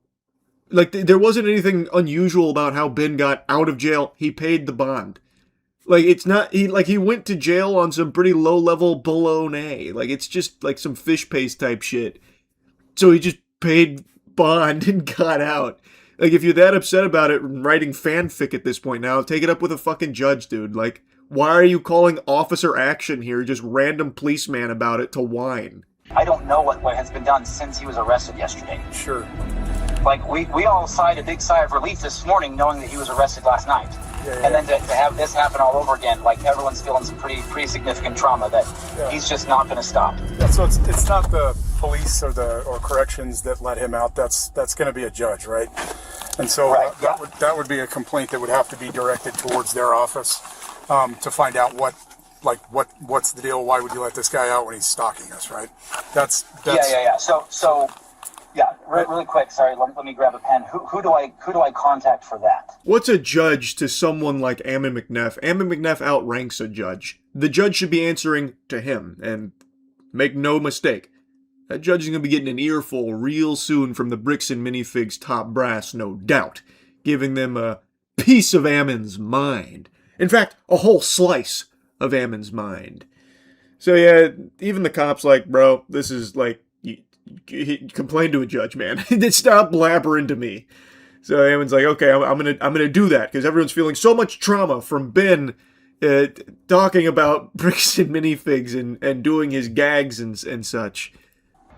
like there wasn't anything unusual about how Ben got out of jail. He paid the bond. Like, it's not, he went to jail on some pretty low-level bologna. Like, it's just, like, some fish paste type shit. So he just paid bond and got out. Like, if you're that upset about it, writing fanfic at this point now, take it up with a fucking judge, dude. Like, why are you calling officer action here, just random policeman about it to whine? I don't know what has been done since he was arrested yesterday. Sure. Like, we all sighed a big sigh of relief this morning knowing that he was arrested last night. And then to have this happen all over again, like, everyone's feeling some pretty significant trauma that he's just not going to stop. Yeah, so it's not the police or corrections that let him out. That's going to be a judge, right? And so that would be a complaint that would have to be directed towards their office to find out what's the deal. Why would you let this guy out when he's stalking us, right? That's yeah. So really quick. Sorry, let me grab a pen. Who do I contact for that? What's a judge to someone like Ammon McNeff? Ammon McNeff outranks a judge. The judge should be answering to him, and make no mistake, that judge is going to be getting an earful real soon from the Bricks and Minifigs top brass, no doubt, giving them a piece of Ammon's mind. In fact, a whole slice of Ammon's mind. So yeah, even the cops like, bro, this is like, you complain to a judge, man. Stop blabbering to me. So Ammon's like, okay, I'm gonna do that because everyone's feeling so much trauma from Ben talking about Bricks and Minifigs and doing his gags and such.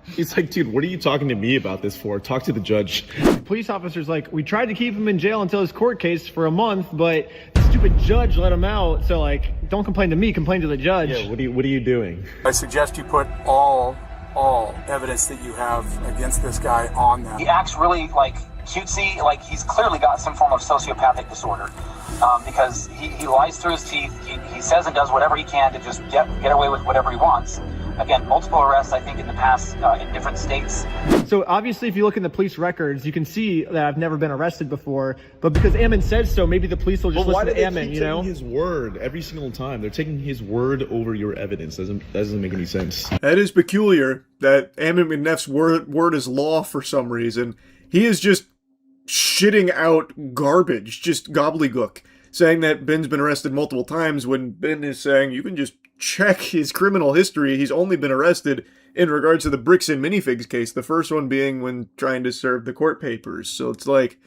He's like, dude, what are you talking to me about this for? Talk to the judge. The police officer's like, we tried to keep him in jail until his court case for a month, but the stupid judge let him out. So like, don't complain to me, complain to the judge. Yeah, what are you doing? I suggest you put all evidence that you have against this guy on them. He acts really like cutesy, like he's clearly got some form of sociopathic disorder, because he lies through his teeth. He says and does whatever he can to just get away with whatever he wants. Again, multiple arrests, I think, in the past in different states. So obviously, if you look in the police records, you can see that I've never been arrested before. But because Ammon said so, maybe the police will just listen to Ammon, you know? His word every single time. They're taking his word over your evidence. That doesn't make any sense. That is peculiar that Ammon McNeff's word is law for some reason. He is just shitting out garbage, just gobbledygook, saying that Ben's been arrested multiple times when Ben is saying you can just check his criminal history. He's only been arrested in regards to the Bricks and Minifigs case, the first one being when trying to serve the court papers. So it's like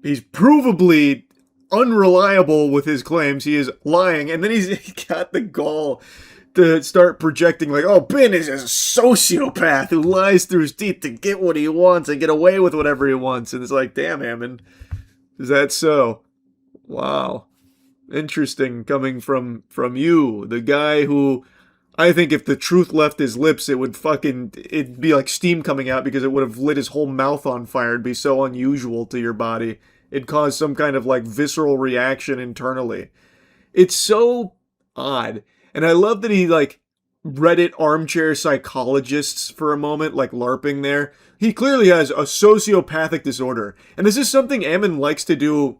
he's provably unreliable with his claims. He is lying, and then he's got the gall to start projecting like, oh, Ben is a sociopath who lies through his teeth to get what he wants and get away with whatever he wants. And it's like, damn, Ammon, is that so? Wow. Interesting coming from you, the guy who I think if the truth left his lips, it'd be like steam coming out because it would have lit his whole mouth on fire. It'd be so unusual to your body. It'd cause some kind of like visceral reaction internally. It's so odd. And I love that he like Reddit armchair psychologists for a moment, like LARPing there. He clearly has a sociopathic disorder. And this is something Ammon likes to do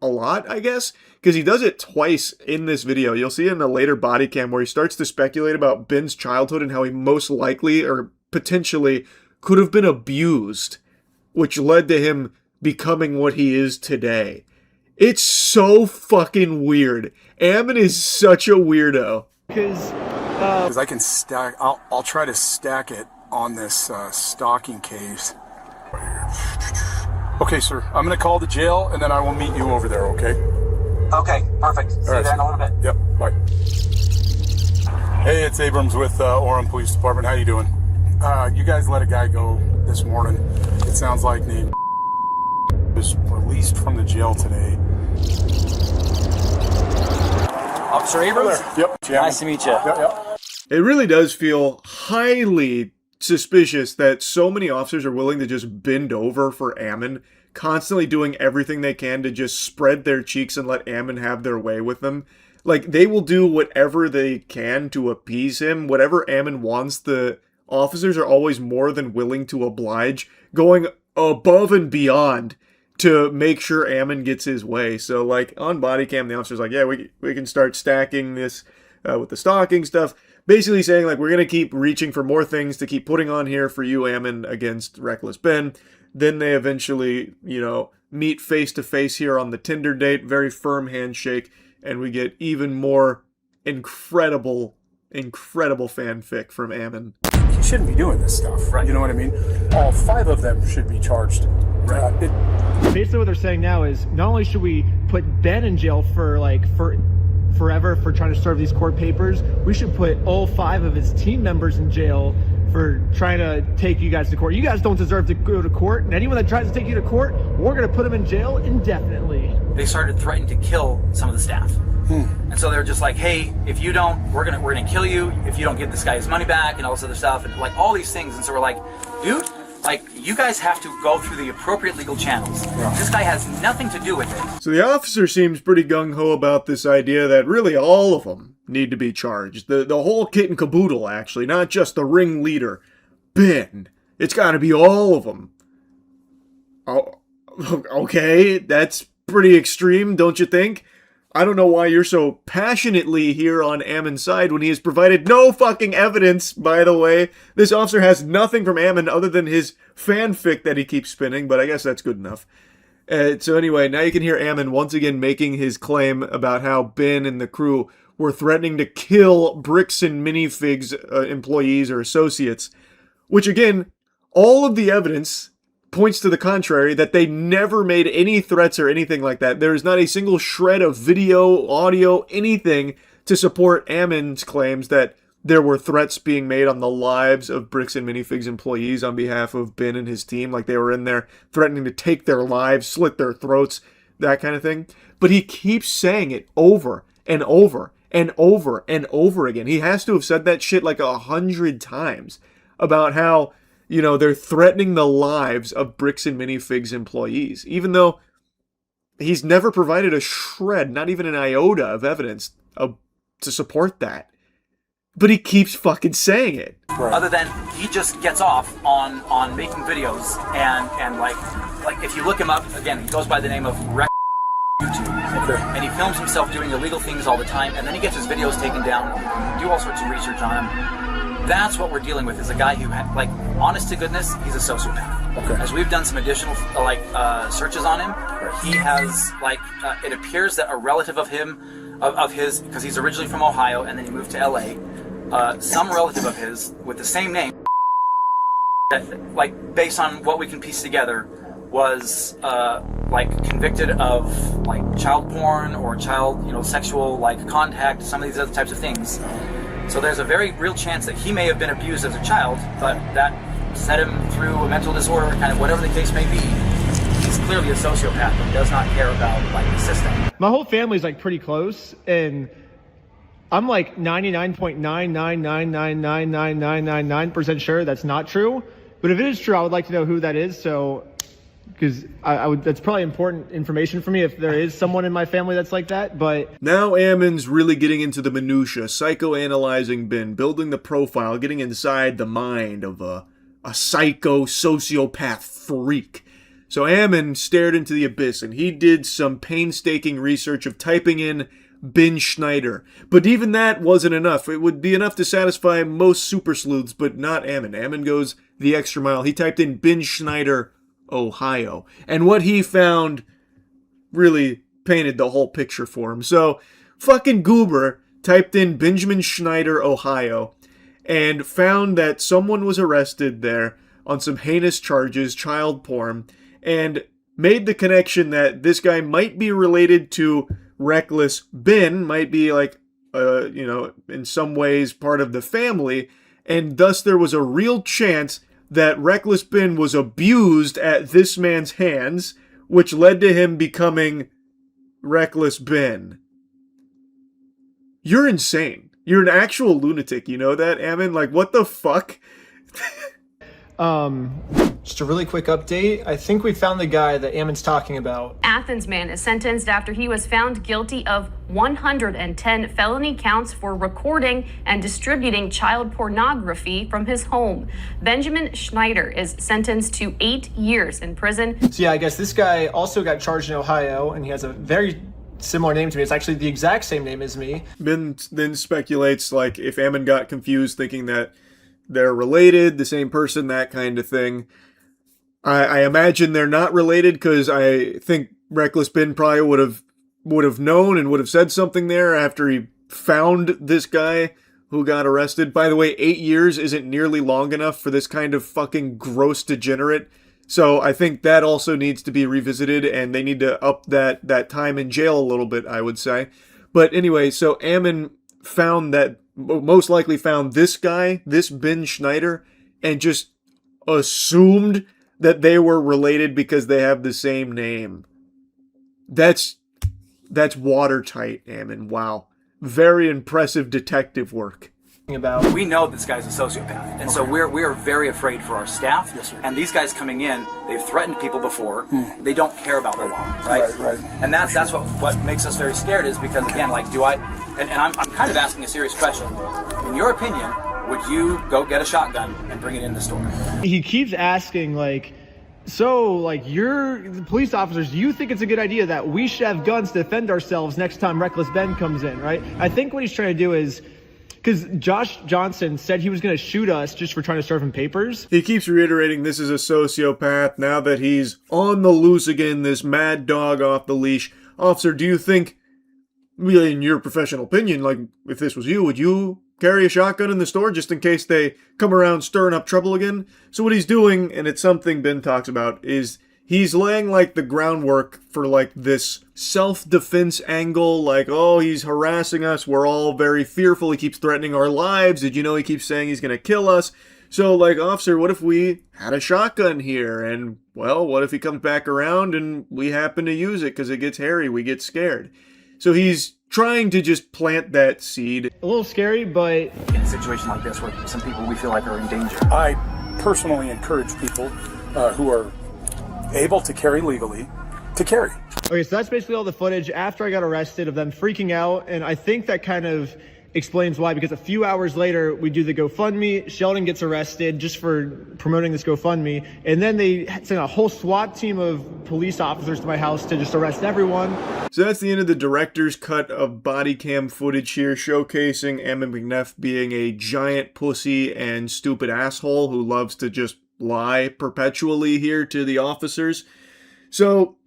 a lot, I guess, because he does it twice in this video. You'll see it in a later body cam where he starts to speculate about Ben's childhood and how he most likely or potentially could have been abused, which led to him becoming what he is today. It's so fucking weird. Ammon is such a weirdo. Because I can stack, I'll try to stack it on this stalking case. Okay, sir. I'm going to call the jail, and then I will meet you over there, okay? Okay, perfect. See you there in a little bit. Yep, bye. Hey, it's Abrams with Orem Police Department. How you doing? You guys let a guy go this morning. It sounds like he was released from the jail today. Officer Abrams? Yep. Nice to meet you. Yep. It really does feel highly suspicious that so many officers are willing to just bend over for Ammon, constantly doing everything they can to just spread their cheeks and let Ammon have their way with them. Like, they will do whatever they can to appease him. Whatever Ammon wants, the officers are always more than willing to oblige, going above and beyond to make sure Ammon gets his way. So, like, on body cam, the officer's like, yeah, we can start stacking this with the stalking stuff. Basically saying, like, we're going to keep reaching for more things to keep putting on here for you, Ammon, against Reckless Ben. Then they eventually, meet face-to-face here on the Tinder date. Very firm handshake. And we get even more incredible fanfic from Ammon. He shouldn't be doing this stuff. Right. You know what I mean? All 5 of them should be charged. Right. Basically what they're saying now is not only should we put Ben in jail for forever for trying to serve these court papers, we should put all 5 of his team members in jail for trying to take you guys to court. You guys don't deserve to go to court, and anyone that tries to take you to court, we're going to put them in jail indefinitely. They started threatening to kill some of the staff. And so they're just like, hey, if you don't, we're gonna kill you if you don't give this guy his money back and all this other stuff and like all these things. And so we're like, dude, like you guys have to go through the appropriate legal channels. This guy has nothing to do with it. So the officer seems pretty gung-ho about this idea that really all of them need to be charged. The whole kit and caboodle, actually, not just the ringleader, Ben. It's gotta be all of them. Oh, okay, that's pretty extreme, don't you think? I don't know why you're so passionately here on Ammon's side when he has provided no fucking evidence, by the way. This officer has nothing from Ammon other than his fanfic that he keeps spinning, but I guess that's good enough. So anyway, now you can hear Ammon once again making his claim about how Ben and the crew were threatening to kill Bricks and Minifigs employees or associates, which again, all of the evidence points to the contrary, that they never made any threats or anything like that. There is not a single shred of video, audio, anything to support Ammon's claims that there were threats being made on the lives of Bricks and Minifigs employees on behalf of Ben and his team. Like they were in there threatening to take their lives, slit their throats, that kind of thing. But he keeps saying it over and over and over and over again. He has to have said that shit like 100 times about how, you know, they're threatening the lives of Bricks and Minifigs employees, even though he's never provided a shred, not even an iota of evidence to support that. But he keeps fucking saying it. Other than he just gets off on making videos and like if you look him up, again, he goes by the name of YouTube. Okay. And he films himself doing illegal things all the time, and then he gets his videos taken down, do all sorts of research on him. That's what we're dealing with, is a guy who, like, honest to goodness, he's a sociopath. Okay. As we've done some additional, searches on him, he has, it appears that a relative of him, of his, because he's originally from Ohio, and then he moved to LA, some relative of his, with the same name, that, based on what we can piece together, was, convicted of, child porn, or child, sexual, contact, some of these other types of things. So there's a very real chance that he may have been abused as a child, but that set him through a mental disorder, kind of whatever the case may be. He's clearly a sociopath and does not care about the system. My whole family's pretty close, and I'm 99.999999999% sure that's not true. But if it is true, I would like to know who that is. So, because that's probably important information for me if there is someone in my family that's like that. But now Ammon's really getting into the minutia, psychoanalyzing Ben, building the profile, getting inside the mind of a psycho sociopath freak. So Ammon stared into the abyss, and he did some painstaking research of typing in Ben Schneider. But even that wasn't enough. It would be enough to satisfy most super sleuths, but not Ammon. Ammon goes the extra mile. He typed in Ben Schneider, Ohio. And what he found really painted the whole picture for him. So, fucking Goober typed in Benjamin Schneider, Ohio, and found that someone was arrested there on some heinous charges, child porn, and made the connection that this guy might be related to Reckless Ben, might be in some ways part of the family, and thus there was a real chance that Reckless Ben was abused at this man's hands, which led to him becoming Reckless Ben. You're insane. You're an actual lunatic, you know that, Ammon? What the fuck? Just a really quick update. I think we found the guy that Ammon's talking about. Athens man is sentenced after he was found guilty of 110 felony counts for recording and distributing child pornography from his home. Benjamin Schneider is sentenced to 8 years in prison. So yeah, I guess this guy also got charged in Ohio, and he has a very similar name to me. It's actually the exact same name as me. Ben then speculates, if Ammon got confused thinking that they're related, the same person, that kind of thing. I imagine they're not related, because I think Reckless Ben probably would have known and would have said something there after he found this guy who got arrested. By the way, 8 years isn't nearly long enough for this kind of fucking gross degenerate. So I think that also needs to be revisited, and they need to up that time in jail a little bit, I would say. But anyway, so Ammon most likely found this guy, this Ben Schneider, and just assumed that they were related because they have the same name. That's watertight, Ammon. Wow. Very impressive detective work. We know this guy's a sociopath, and so we're very afraid for our staff. Yes, sir. And these guys coming in, they've threatened people before. They don't care about the law, right? Right. And that's what makes us very scared, is because, again, like, and I'm kind of asking a serious question. In your opinion, would you go get a shotgun and bring it in the store? He keeps asking, like, so, like, you're the police officers, do you think it's a good idea that we should have guns to defend ourselves next time Reckless Ben comes in, right? I think what he's trying to do is, because Josh Johnson said he was going to shoot us just for trying to serve him papers. He keeps reiterating this is a sociopath now that he's on the loose again, this mad dog off the leash. Officer, do you think, in your professional opinion, like, if this was you, would you carry a shotgun in the store just in case they come around stirring up trouble again? So what he's doing, and it's something Ben talks about, is he's laying, like, the groundwork for, like, this self-defense angle, like, oh, he's harassing us, we're all very fearful, he keeps threatening our lives, did you know he keeps saying he's gonna kill us? So, like, officer, what if we had a shotgun here, and, well, what if he comes back around and we happen to use it because it gets hairy, we get scared? So he's trying to just plant that seed. A little scary, but in a situation like this where some people we feel like are in danger. I personally encourage people who are able to carry legally to carry. Okay, so that's basically all the footage after I got arrested of them freaking out, and I think that kind of explains why, because a few hours later we do the GoFundMe. Sheldon gets arrested just for promoting this GoFundMe, and then they send a whole SWAT team of police officers to my house to just arrest everyone. So that's the end of the director's cut of body cam footage here, showcasing Ammon McNeff being a giant pussy and stupid asshole who loves to just lie perpetually here to the officers. So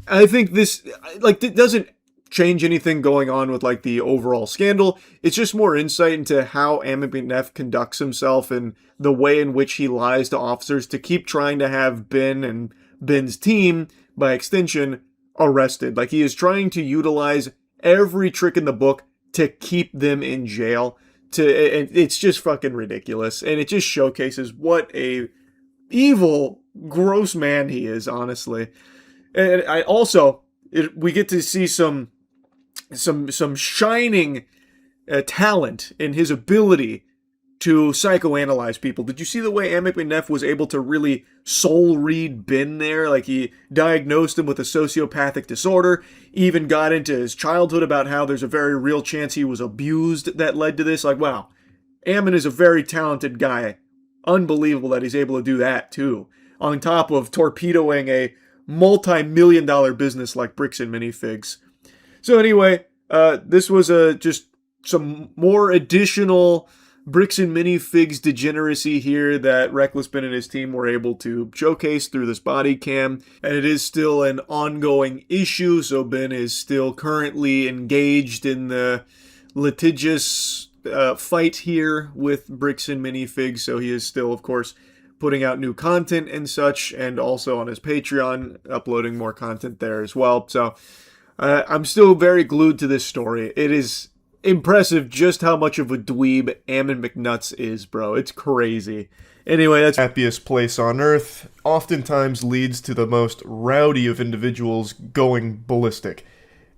I think this, like, it doesn't change anything going on with, like, the overall scandal. It's just more insight into how Ammon McNeff conducts himself and the way in which he lies to officers to keep trying to have Ben and Ben's team, by extension, arrested. Like, he is trying to utilize every trick in the book to keep them in jail. And it's just fucking ridiculous. And it just showcases what a evil, gross man he is, honestly. And I also, we get to see some shining talent in his ability to psychoanalyze people. Did you see the way Ammon McNeff was able to really soul read Ben there? Like, he diagnosed him with a sociopathic disorder, even got into his childhood about how there's a very real chance he was abused that led to this. Like, wow, Ammon is a very talented guy. Unbelievable that he's able to do that too, on top of torpedoing a multi-million-dollar business like Bricks and Minifigs. So anyway, this was just some more additional Bricks and Minifigs degeneracy here that Reckless Ben and his team were able to showcase through this body cam. And it is still an ongoing issue, so Ben is still currently engaged in the litigious fight here with Bricks and Minifigs, so he is still, of course, putting out new content and such, and also on his Patreon, uploading more content there as well. So I'm still very glued to this story. It is impressive just how much of a dweeb Ammon McNuts is, bro. It's crazy. Anyway, that's happiest place on earth oftentimes leads to the most rowdy of individuals going ballistic.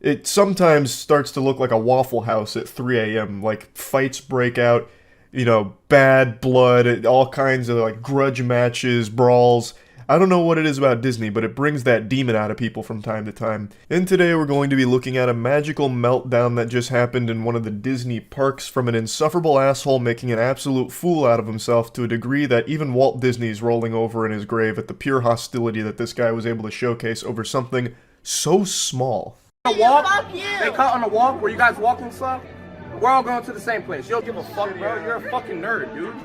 It sometimes starts to look like a Waffle House at 3 a.m. Like, fights break out, you know, bad blood, all kinds of, like, grudge matches, brawls. I don't know what it is about Disney, but it brings that demon out of people from time to time. And today we're going to be looking at a magical meltdown that just happened in one of the Disney parks from an insufferable asshole making an absolute fool out of himself to a degree that even Walt Disney's rolling over in his grave at the pure hostility that this guy was able to showcase over something so small. Walk. They caught on the walk where you guys walking stuff. We're all going to the same place. You don't give a fuck, bro. You're a fucking nerd, dude.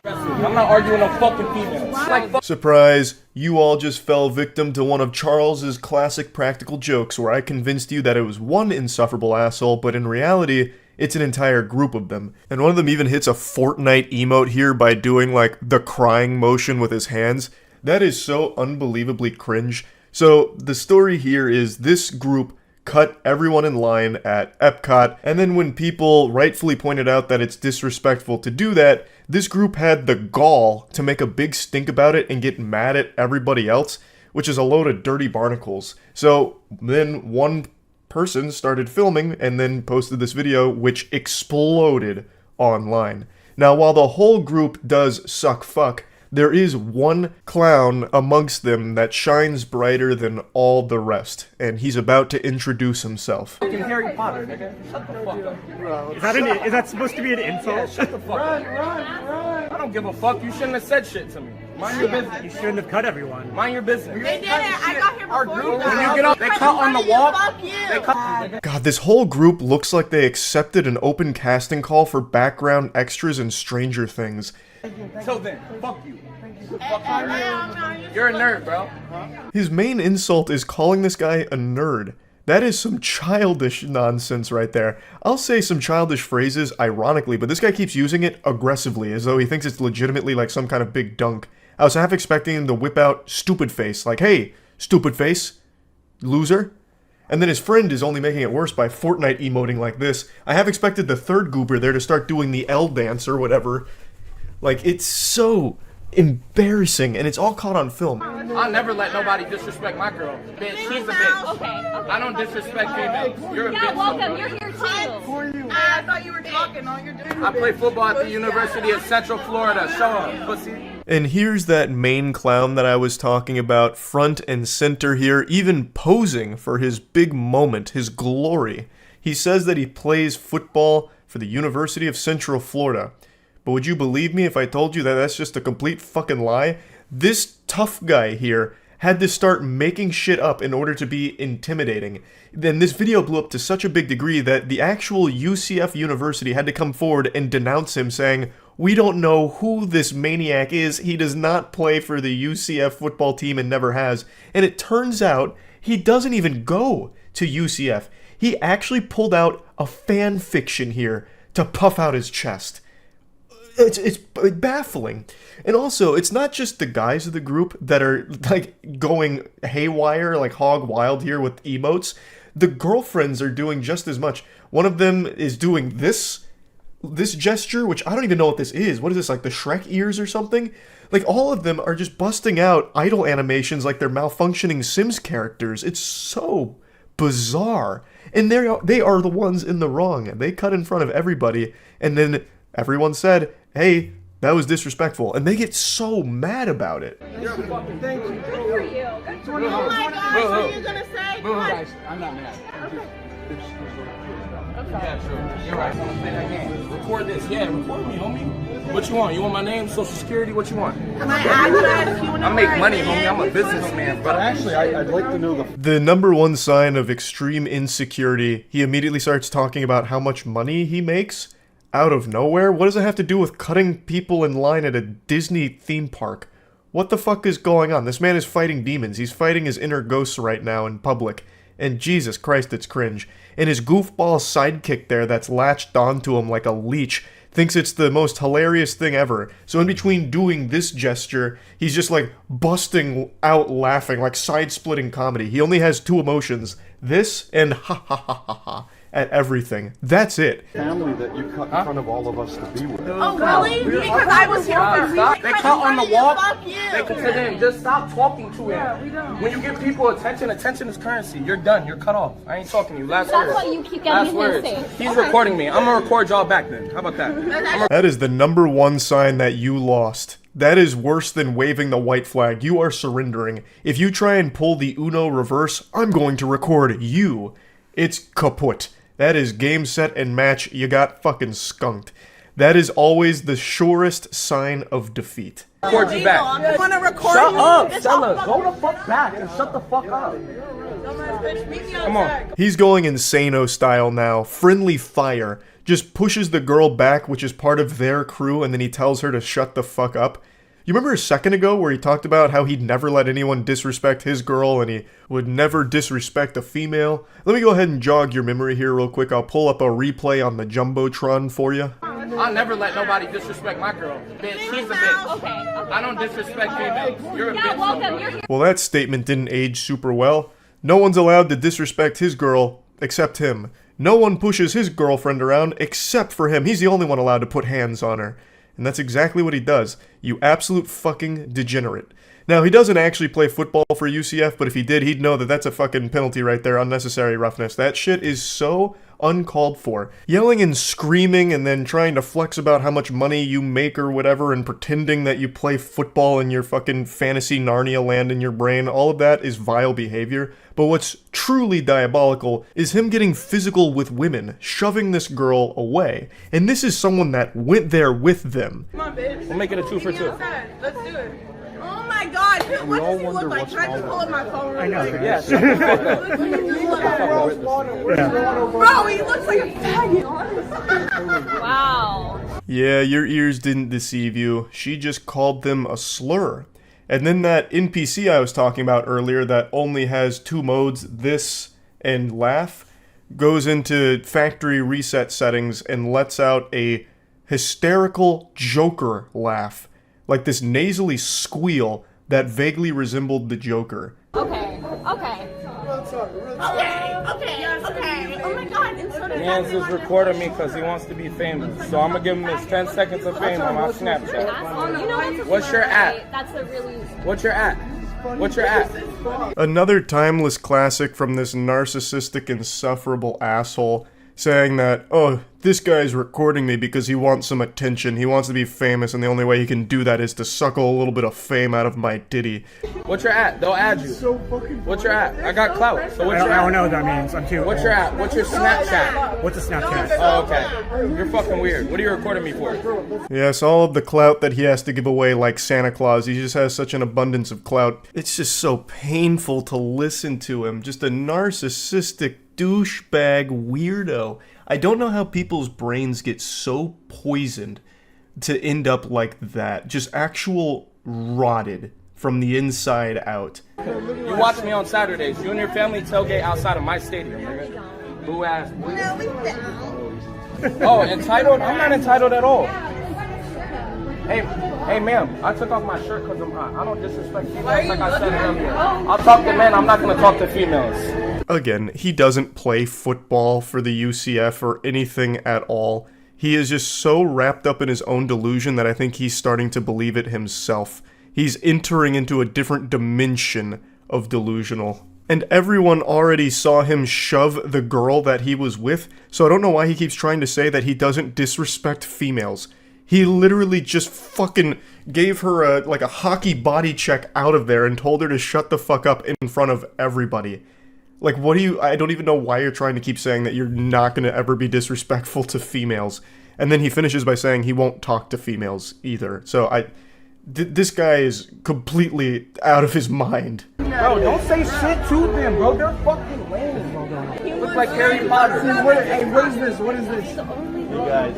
I'm not arguing no fucking females. Surprise, you all just fell victim to one of Charles's classic practical jokes where I convinced you that it was one insufferable asshole, but in reality, it's an entire group of them. And one of them even hits a Fortnite emote here by doing, like, the crying motion with his hands. That is so unbelievably cringe. So the story here is this group cut everyone in line at Epcot, and then when people rightfully pointed out that it's disrespectful to do that, this group had the gall to make a big stink about it and get mad at everybody else, which is a load of dirty barnacles. So then one person started filming and then posted this video, which exploded online. Now, while the whole group does suck fuck, there is one clown amongst them that shines brighter than all the rest, and he's about to introduce himself. Harry Potter, nigga. Shut the fuck up. Is that supposed to be an insult? Yeah, shut the fuck up. Run. I don't give a fuck. You shouldn't have said shit to me. Mind your business. You shouldn't have cut everyone. Mind your business. They did it. I got here before you When you get up, they cut on the walk. They cut. God, this whole group looks like they accepted an open casting call for background extras in Stranger Things. So then, fuck you. You're a nerd, bro. His main insult is calling this guy a nerd. That is some childish nonsense right there. I'll say some childish phrases ironically, but this guy keeps using it aggressively, as though he thinks it's legitimately like some kind of big dunk. I was half expecting him to whip out stupid face, like, hey, stupid face, loser. And then his friend is only making it worse by Fortnite emoting like this. I have expected the third goober there to start doing the L dance or whatever. Like, it's so embarrassing, and it's all caught on film. I'll never let nobody disrespect my girl. Bitch, she's a bitch. Okay. I don't disrespect females. You're a bitch. Yeah, welcome. You're here too. I thought you were talking. All you're doing. I play football at the University of Central Florida. Show up, pussy. And here's that main clown that I was talking about, front and center here, even posing for his big moment, his glory. He says that he plays football for the University of Central Florida. But would you believe me if I told you that that's just a complete fucking lie? This tough guy here had to start making shit up in order to be intimidating. Then this video blew up to such a big degree that the actual UCF University had to come forward and denounce him, saying, "We don't know who this maniac is. He does not play for the UCF football team and never has." And it turns out he doesn't even go to UCF. He actually pulled out a fan fiction here to puff out his chest. It's baffling. And also, it's not just the guys of the group that are like going haywire, like hog wild here with emotes. The girlfriends are doing just as much. One of them is doing this gesture, which I don't even know what this is. What is this, like the Shrek ears or something? Like, all of them are just busting out idle animations like they're malfunctioning Sims characters. It's so bizarre. And they are the ones in the wrong. They cut in front of everybody, and then everyone said, hey, that was disrespectful. And they get so mad about it. You're a fucking thing. Good for you. Oh my gosh, what are you gonna say? Come on. Guys, I'm not mad. Okay. Yeah, sure. You're right. I'm gonna play that game. Record this. Yeah, record me, homie. What you want? You want my name, social security? What you want? My address. I make money, homie. I'm a businessman, but actually, I'd like to know the number one sign of extreme insecurity. He immediately starts talking about how much money he makes. Out of nowhere? What does it have to do with cutting people in line at a Disney theme park? What the fuck is going on? This man is fighting demons. He's fighting his inner ghosts right now in public. And Jesus Christ, it's cringe. And his goofball sidekick there that's latched onto him like a leech thinks it's the most hilarious thing ever. So in between doing this gesture, he's just like busting out laughing, like side-splitting comedy. He only has two emotions. This and ha ha ha ha ha. At everything. That's it. Family that you cut in front of all of us to be with. Oh, really? Because I was here for stop. They cut on the walk. They can sit in. Just stop talking to him. When you give people attention is currency. You're done. You're cut off. I ain't talking to you. Last words. That's why you keep getting Last words. He's recording me. I'm gonna record y'all back then. How about that? That is the number one sign that you lost. That is worse than waving the white flag. You are surrendering. If you try and pull the Uno reverse, I'm going to record you. It's kaput. That is game, set, and match. You got fucking skunked. That is always the surest sign of defeat. Record you back. I want to record shut you. Up, Stella. Go the fuck back and shut the fuck up. Come on. He's going insano style now. Friendly fire. Just pushes the girl back, which is part of their crew, and then he tells her to shut the fuck up. You remember a second ago where he talked about how he'd never let anyone disrespect his girl and he would never disrespect a female? Let me go ahead and jog your memory here real quick. I'll pull up a replay on the Jumbotron for you. I'll never let nobody disrespect my girl. Bitch, she's a bitch. Okay. I don't disrespect females. You're a bitch. Welcome. You're here. Well, that statement didn't age super well. No one's allowed to disrespect his girl except him. No one pushes his girlfriend around except for him. He's the only one allowed to put hands on her. And that's exactly what he does. You absolute fucking degenerate. Now, he doesn't actually play football for UCF, but if he did, he'd know that that's a fucking penalty right there, unnecessary roughness. That shit is so uncalled for. Yelling and screaming and then trying to flex about how much money you make or whatever and pretending that you play football in your fucking fantasy Narnia land in your brain, all of that is vile behavior. But what's truly diabolical is him getting physical with women, shoving this girl away. And this is someone that went there with them. Come on, bitch. We'll make it a 2 for 2. Let's do it. Oh my god, what does he look like? Can I just pull up my phone real quick? Yeah. Bro, he looks like a faggot. Wow. Yeah, your ears didn't deceive you. She just called them a slur. And then that NPC I was talking about earlier that only has 2 modes, this and laugh, goes into factory reset settings and lets out a hysterical Joker laugh. Like this nasally squeal that vaguely resembled the Joker. Okay. Oh my god. And so Nance is recording me because he wants to be famous. So I'm going to give him his 10 seconds of fame on my Snapchat. What's your at? What's your at? What's your at? Another timeless classic from this narcissistic, insufferable asshole saying that, oh, this guy's recording me because he wants some attention, he wants to be famous, and the only way he can do that is to suckle a little bit of fame out of my ditty. What's your at? They'll add you. What's your at? I got clout. So what's your at? I don't know what that means. I'm too. What's your at? What's your Snapchat? What's a Snapchat? Oh, okay. You're fucking weird. What are you recording me for? Yes, all of the clout that he has to give away like Santa Claus. He just has such an abundance of clout. It's just so painful to listen to him. Just a narcissistic douchebag weirdo. I don't know how people's brains get so poisoned to end up like that. Just actual rotted from the inside out. You watch me on Saturdays. You and your family tailgate outside of my stadium, nigga. Boo ass. Oh, entitled? I'm not entitled at all. Hey, ma'am, I took off my shirt because I'm hot. I don't disrespect females like I said earlier. I'll talk to men, I'm not going to talk to females. Again, he doesn't play football for the UCF or anything at all. He is just so wrapped up in his own delusion that I think he's starting to believe it himself. He's entering into a different dimension of delusional. And everyone already saw him shove the girl that he was with, so I don't know why he keeps trying to say that he doesn't disrespect females. He literally just fucking gave her a hockey body check out of there and told her to shut the fuck up in front of everybody. Like, I don't even know why you're trying to keep saying that you're not going to ever be disrespectful to females. And then he finishes by saying he won't talk to females either. So this guy is completely out of his mind. Bro, don't say shit to them, bro. They're fucking lame. You look like Harry Potter. Hey, what is this? What is this? You guys.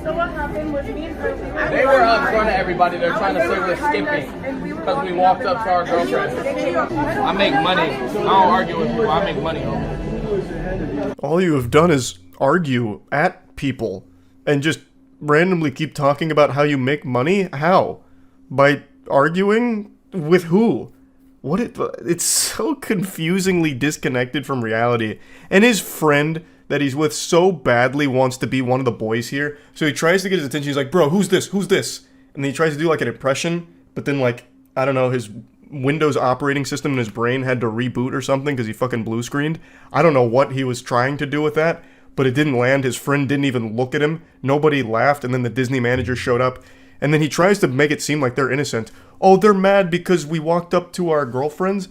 So what happened was me and her, They were up front of everybody. They're trying to say we're skipping because we walked up to our girlfriend. I make money. I don't argue with people. I make money. All you have done is argue at people and just randomly keep talking about how you make money? How? By arguing? With who? It's so confusingly disconnected from reality. And his friend that he's with so badly wants to be one of the boys here. So he tries to get his attention. He's like, bro, who's this? Who's this? And then he tries to do like an impression, but then like, I don't know, his Windows operating system in his brain had to reboot or something because he fucking blue screened. I don't know what he was trying to do with that, but it didn't land. His friend didn't even look at him. Nobody laughed, and then the Disney manager showed up. And then he tries to make it seem like they're innocent. Oh, they're mad because we walked up to our girlfriends.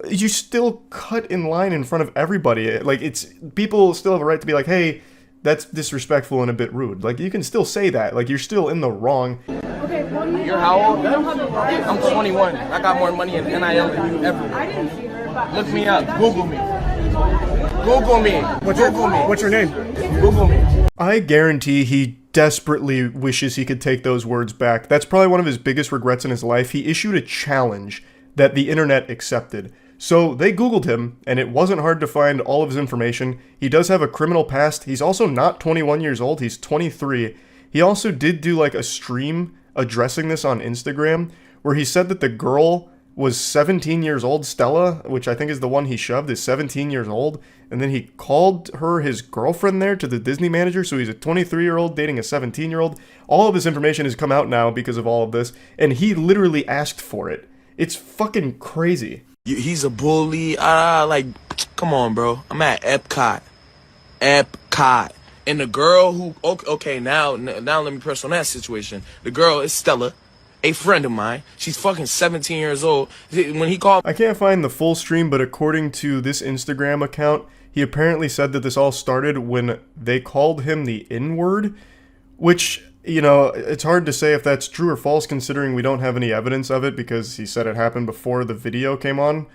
You still cut in line in front of everybody. Like, people still have a right to be like, hey, that's disrespectful and a bit rude. Like, you can still say that. Like, you're still in the wrong. Okay, you're how old? I'm 21. I got more money in NIL than you ever. I didn't see her, but look me up. Google me. Google me. What's your name? Google me. I guarantee he desperately wishes he could take those words back. That's probably one of his biggest regrets in his life. He issued a challenge that the internet accepted. So they Googled him, and it wasn't hard to find all of his information. He does have a criminal past. He's also not 21 years old. He's 23. He also did do like a stream addressing this on Instagram, where he said that the girl was 17 years old. Stella, which I think is the one he shoved, is 17 years old. And then he called her his girlfriend there to the Disney manager. So he's a 23-year-old dating a 17-year-old. All of this information has come out now because of all of this. And he literally asked for it. It's fucking crazy. He's a bully. Like, come on, bro. I'm at Epcot. Epcot. And the girl who, okay, now let me press on that situation. The girl is Stella, a friend of mine. She's fucking 17 years old. When he called... I can't find the full stream, but according to this Instagram account, he apparently said that this all started when they called him the N-word, which, you know, it's hard to say if that's true or false considering we don't have any evidence of it because he said it happened before the video came on.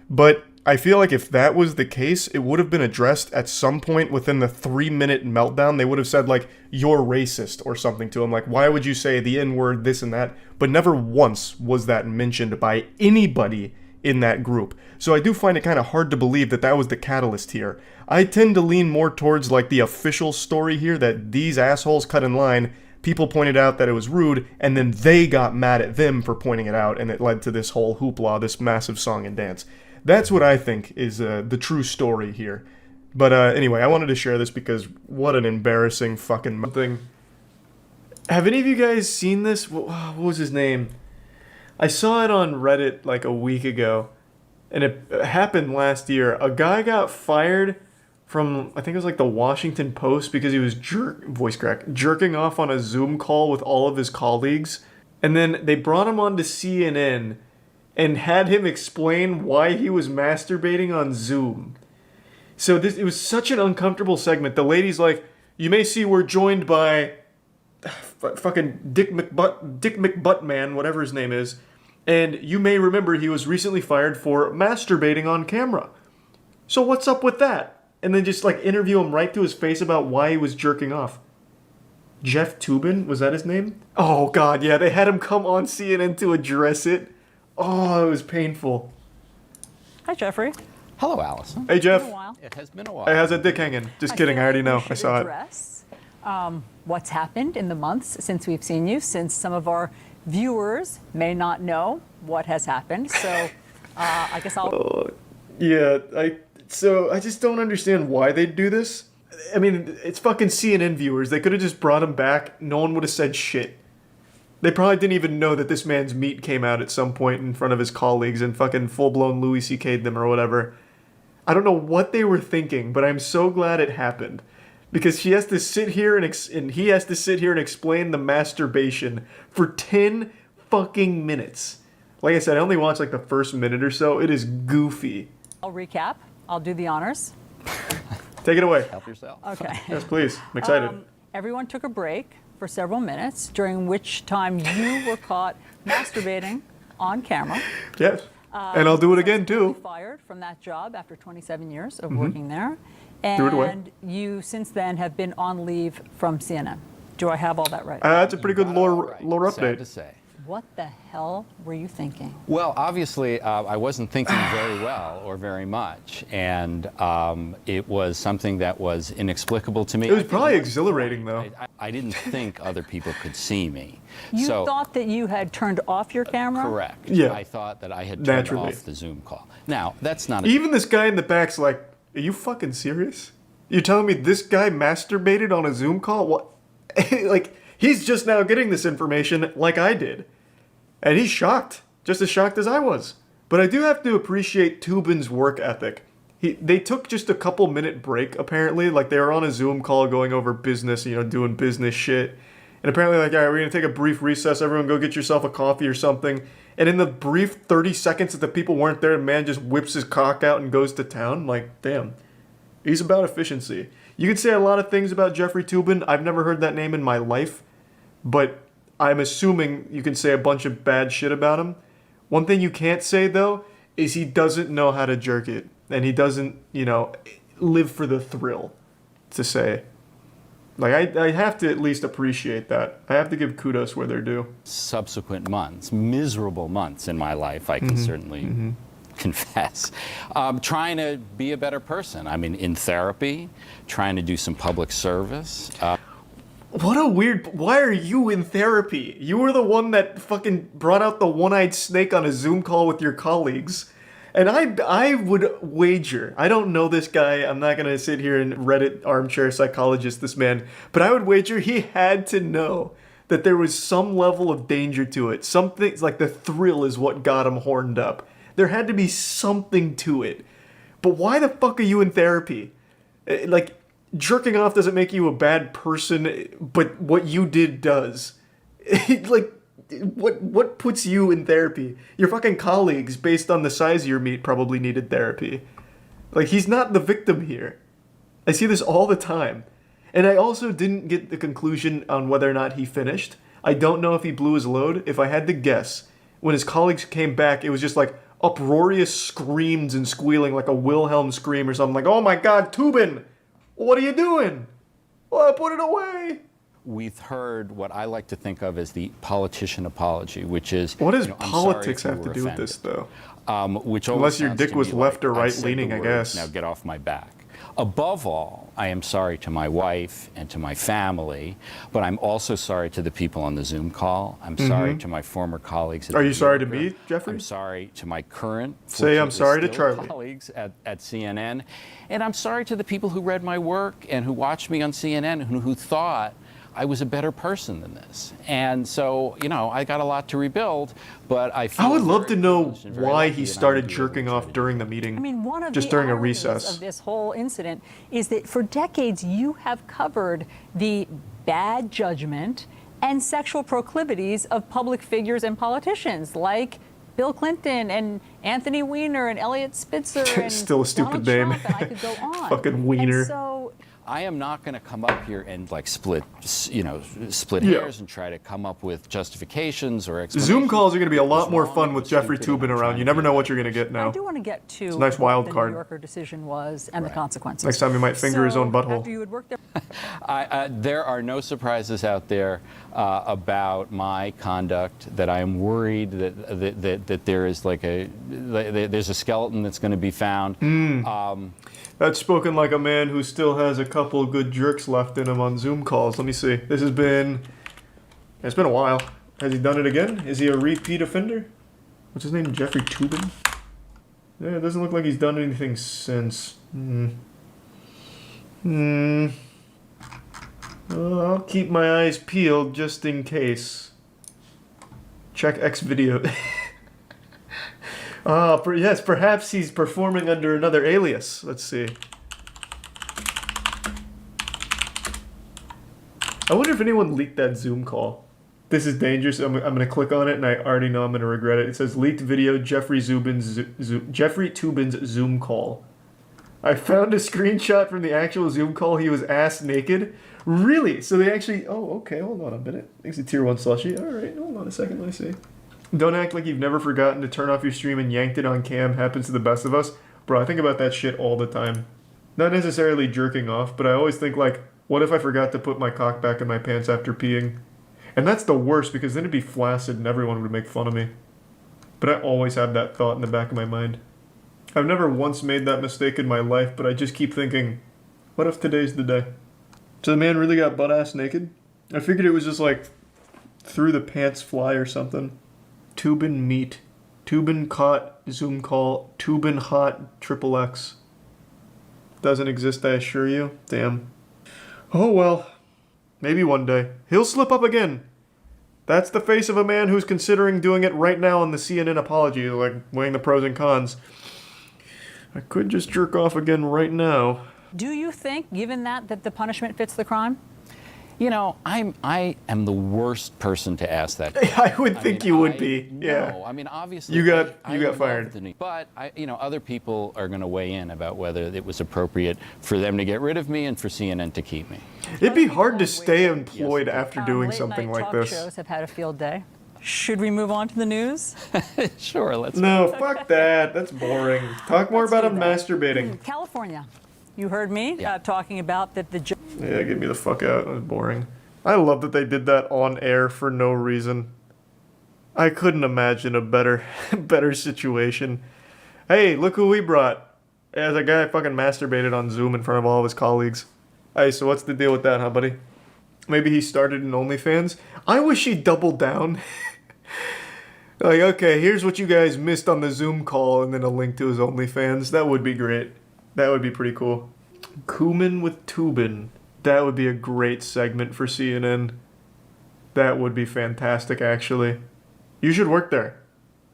But I feel like if that was the case, it would have been addressed at some point within the 3-minute meltdown. They would have said, like, you're racist or something to him. Like, why would you say the N-word, this and that? But never once was that mentioned by anybody in that group. So I do find it kind of hard to believe that that was the catalyst here. I tend to lean more towards, like, the official story here, that these assholes cut in line, people pointed out that it was rude, and then they got mad at them for pointing it out, and it led to this whole hoopla, this massive song and dance. That's what I think is the true story here. But anyway, I wanted to share this because what an embarrassing fucking thing. Have any of you guys seen this? What was his name? I saw it on Reddit like a week ago, and it happened last year. A guy got fired from, I think it was like the Washington Post because he was jerking off on a Zoom call with all of his colleagues. And then they brought him on to CNN and had him explain why he was masturbating on Zoom. So it was such an uncomfortable segment. The lady's like, you may see we're joined by fucking Dick McButtman, whatever his name is. And you may remember he was recently fired for masturbating on camera. So what's up with that? And then just like interview him right to his face about why he was jerking off. Jeff Toobin, was that his name? Oh god, yeah, they had him come on CNN to address it. Oh, it was painful. Hi, Jeffrey. Hello, Allison. Hey, Jeff. It's been a while. It has been a while. Hey, how's that dick hanging? Just kidding, I already know. I saw address, what's happened in the months since we've seen you, since some of our viewers may not know what has happened. So I guess I'll... So I just don't understand why they'd do this. I mean, it's fucking CNN viewers. They could have just brought him back. No one would have said shit. They probably didn't even know that this man's meat came out at some point in front of his colleagues and fucking full-blown Louis C.K'd them or whatever. I don't know what they were thinking, but I'm so glad it happened. Because he has to sit here and he has to sit here and explain the masturbation for 10 fucking minutes. Like I said, I only watched like the first minute or so. It is goofy. I'll recap. I'll do the honors. Take it away. Help yourself. Okay. Yes, please. I'm excited. Everyone took a break for several minutes, during which time you were caught masturbating on camera. Yes. And I'll do it again, too. Fired from that job after 27 years of working there. Threw it away. And you, since then, have been on leave from CNN. Do I have all that right? That's a pretty good lore update. Sad to say. What the hell were you thinking? Well, obviously, I wasn't thinking very well or very much, and it was something that was inexplicable to me. It was probably exhilarating, though. I didn't think other people could see me. You thought that you had turned off your camera? Correct. Yeah. I thought that I had turned off the Zoom call. Now, that's not... Even this guy in the back's like, are you fucking serious? You're telling me this guy masturbated on a Zoom call? What? Like, he's just now getting this information like I did. And he's shocked, just as shocked as I was. But I do have to appreciate Toobin's work ethic. They took just a couple-minute break, apparently. Like, they were on a Zoom call going over business, you know, doing business shit. And apparently, like, all right, we're going to take a brief recess. Everyone go get yourself a coffee or something. And in the brief 30 seconds that the people weren't there, the man just whips his cock out and goes to town. Like, damn. He's about efficiency. You can say a lot of things about Jeffrey Toobin. I've never heard that name in my life. But I'm assuming you can say a bunch of bad shit about him. One thing you can't say, though, is he doesn't know how to jerk it. And he doesn't, you know, live for the thrill, to say. Like, I have to at least appreciate that. I have to give kudos where they're due. Subsequent months, miserable months in my life, I can certainly confess. Trying to be a better person. I mean, in therapy, trying to do some public service. What a weird... Why are you in therapy? You were the one that fucking brought out the one-eyed snake on a Zoom call with your colleagues. And I would wager, I don't know this guy, I'm not gonna sit here and Reddit armchair psychologist this man, but I would wager he had to know that there was some level of danger to it. Something, like the thrill is what got him horned up. There had to be something to it. But why the fuck are you in therapy? Like, jerking off doesn't make you a bad person, but what you did does. Like, what puts you in therapy? Your fucking colleagues, based on the size of your meat, probably needed therapy. Like, he's not the victim here. I see this all the time. And I also didn't get the conclusion on whether or not he finished. I don't know if he blew his load. If I had to guess, when his colleagues came back, it was just like uproarious screams and squealing, like a Wilhelm scream or something, like, "Oh my god, Tubin! What are you doing? Oh, put it away!" We've heard what I like to think of as the politician apology, which is... What does I'm politics sorry if have you to were do with this, though? Which Unless your sounds dick to was me left or like, right said leaning, the I words, guess. Now get off my back. Above all, I am sorry to my wife and to my family, but I'm also sorry to the people on the Zoom call. I'm sorry to my former colleagues. Are you sorry to me, Jeffrey? I'm sorry to my current, Say I'm sorry to still Charlie. colleagues at CNN. And I'm sorry to the people who read my work and who watched me on CNN and who thought I was a better person than this. And so, you know, I got a lot to rebuild, but I feel... I would love to know very why lucky he that I'm started gonna be jerking off during the meeting. I mean, one of just the during a ironies recess. of this whole incident is that for decades you have covered the bad judgment and sexual proclivities of public figures and politicians like Bill Clinton and Anthony Weiner and Elliot Spitzer and Still a stupid Donald name. Trump, and I could go on. Fucking Weiner. And so I am not going to come up here and like split Yeah. hairs and try to come up with justifications or explanations. Zoom calls are going to be a lot more fun with Jeffrey Tubin around. You never know what you're going to get now. I do want to get to It's a nice what wild the card. New Yorker decision was and the consequences. Next time he might finger his own butthole. After you had worked there. There are no surprises out there about my conduct. That I am worried that there is like there's a skeleton that's going to be found. That's spoken like a man who still has a couple good jerks left in him on Zoom calls. Let me see. It's been a while. Has he done it again? Is he a repeat offender? What's his name? Jeffrey Tubin? Yeah, it doesn't look like he's done anything since. I'll keep my eyes peeled just in case. Check X video. Yes, perhaps he's performing under another alias. Let's see. I wonder if anyone leaked that Zoom call. This is dangerous. I'm going to click on it, and I already know I'm going to regret it. It says, leaked video, Jeffrey Tubin's Zoom call. I found a screenshot from the actual Zoom call. He was ass naked. Really? So they actually... Oh, okay, hold on a minute. Thanks to Tier 1 Slushy. All right, hold on a second. Let me see. Don't act like you've never forgotten to turn off your stream and yanked it on cam. Happens to the best of us. Bro, I think about that shit all the time. Not necessarily jerking off, but I always think like, what if I forgot to put my cock back in my pants after peeing? And that's the worst because then it'd be flaccid and everyone would make fun of me. But I always have that thought in the back of my mind. I've never once made that mistake in my life, but I just keep thinking, what if today's the day? So the man really got butt-ass naked? I figured it was just like through the pants fly or something. Tubin meet. Tubin caught Zoom call. Tubin hot XXX. Doesn't exist, I assure you. Damn. Oh well. Maybe one day. He'll slip up again. That's the face of a man who's considering doing it right now on the CNN apology, like weighing the pros and cons. I could just jerk off again right now. Do you think, given that the punishment fits the crime? You know, I am the worst person to ask that. I would think you would be. Yeah. No, I mean obviously you got I fired. But other people are going to weigh in about whether it was appropriate for them to get rid of me and for CNN to keep me. It'd be hard to stay employed after doing something like this. Shows have had a field day. Should we move on to the news? Sure, let's. No, fuck that. That's boring. Talk more about him masturbating. California. You heard me talking about that the... Yeah, get me the fuck out. That was boring. I love that they did that on air for no reason. I couldn't imagine a better situation. Hey, look who we brought. Yeah, that guy fucking masturbated on Zoom in front of all of his colleagues. Hey, so what's the deal with that, huh, buddy? Maybe he started in OnlyFans. I wish he doubled down. Like, okay, here's what you guys missed on the Zoom call, and then a link to his OnlyFans. That would be great. That would be pretty cool. Cumin with Tubin. That would be a great segment for CNN. That would be fantastic, actually. You should work there.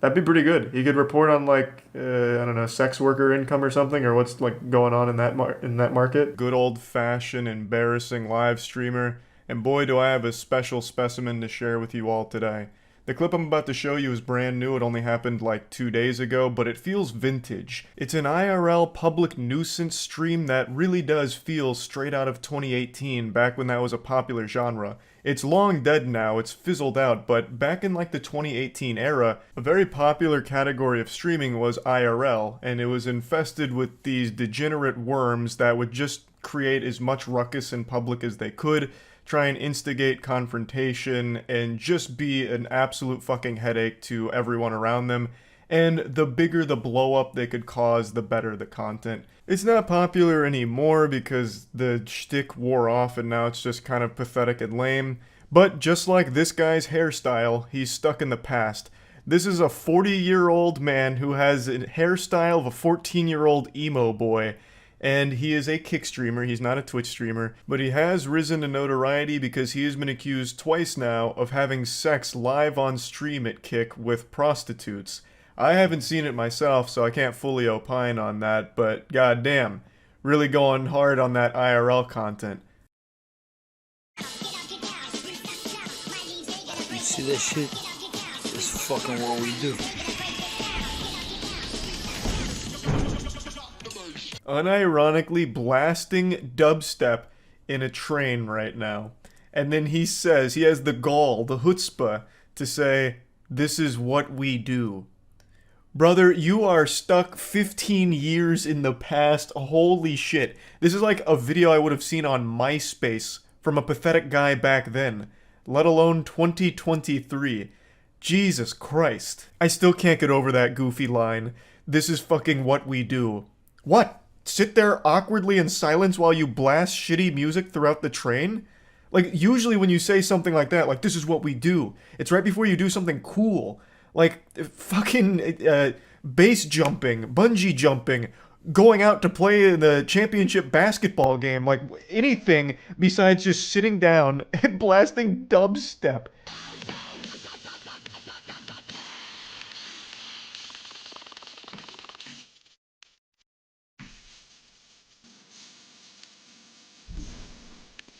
That'd be pretty good. You could report on, like, I don't know, sex worker income or something, or what's, like, going on in that market. Good old-fashioned, embarrassing live streamer. And boy, do I have a special specimen to share with you all today. The clip I'm about to show you is brand new. It only happened like 2 days ago, but it feels vintage. It's an IRL public nuisance stream that really does feel straight out of 2018, back when that was a popular genre. It's long dead now, it's fizzled out, but back in like the 2018 era, a very popular category of streaming was IRL, and it was infested with these degenerate worms that would just create as much ruckus in public as they could, try and instigate confrontation, and just be an absolute fucking headache to everyone around them. And the bigger the blow up they could cause, the better the content. It's not popular anymore because the shtick wore off and now it's just kind of pathetic and lame. But just like this guy's hairstyle, he's stuck in the past. This is a 40-year-old man who has a hairstyle of a 14-year-old emo boy. And he is a Kick streamer, he's not a Twitch streamer, but he has risen to notoriety because he has been accused twice now of having sex live on stream at Kick with prostitutes. I haven't seen it myself, so I can't fully opine on that, but goddamn, really going hard on that IRL content. You see that shit? It's fucking what we do. Unironically blasting dubstep in a train right now. And then he says, he has the gall, the chutzpah, to say, "This is what we do." Brother, you are stuck 15 years in the past. Holy shit. This is like a video I would have seen on MySpace from a pathetic guy back then, let alone 2023. Jesus Christ. I still can't get over that goofy line. This is fucking what we do. What? Sit there awkwardly in silence while you blast shitty music throughout the train? Like, usually when you say something like that, like, this is what we do, it's right before you do something cool. Like, fucking base jumping, bungee jumping, going out to play in the championship basketball game, like, anything besides just sitting down and blasting dubstep.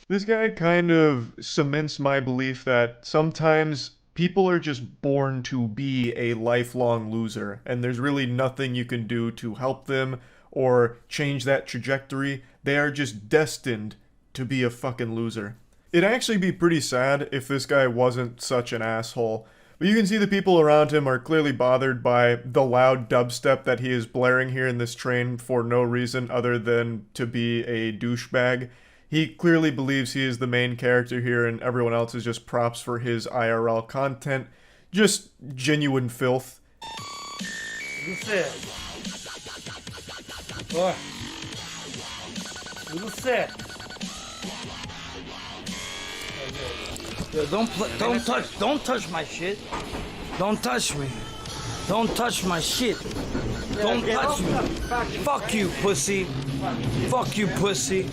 This guy kind of cements my belief that sometimes people are just born to be a lifelong loser, and there's really nothing you can do to help them or change that trajectory. They are just destined to be a fucking loser. It'd actually be pretty sad if this guy wasn't such an asshole. But you can see the people around him are clearly bothered by the loud dubstep that he is blaring here in this train for no reason other than to be a douchebag. He clearly believes he is the main character here and everyone else is just props for his IRL content. Just genuine filth. Você. Ó. Você. Don't touch my shit. Don't touch me. Don't touch my shit. Don't touch me. Fuck you, pussy. Fuck you, pussy.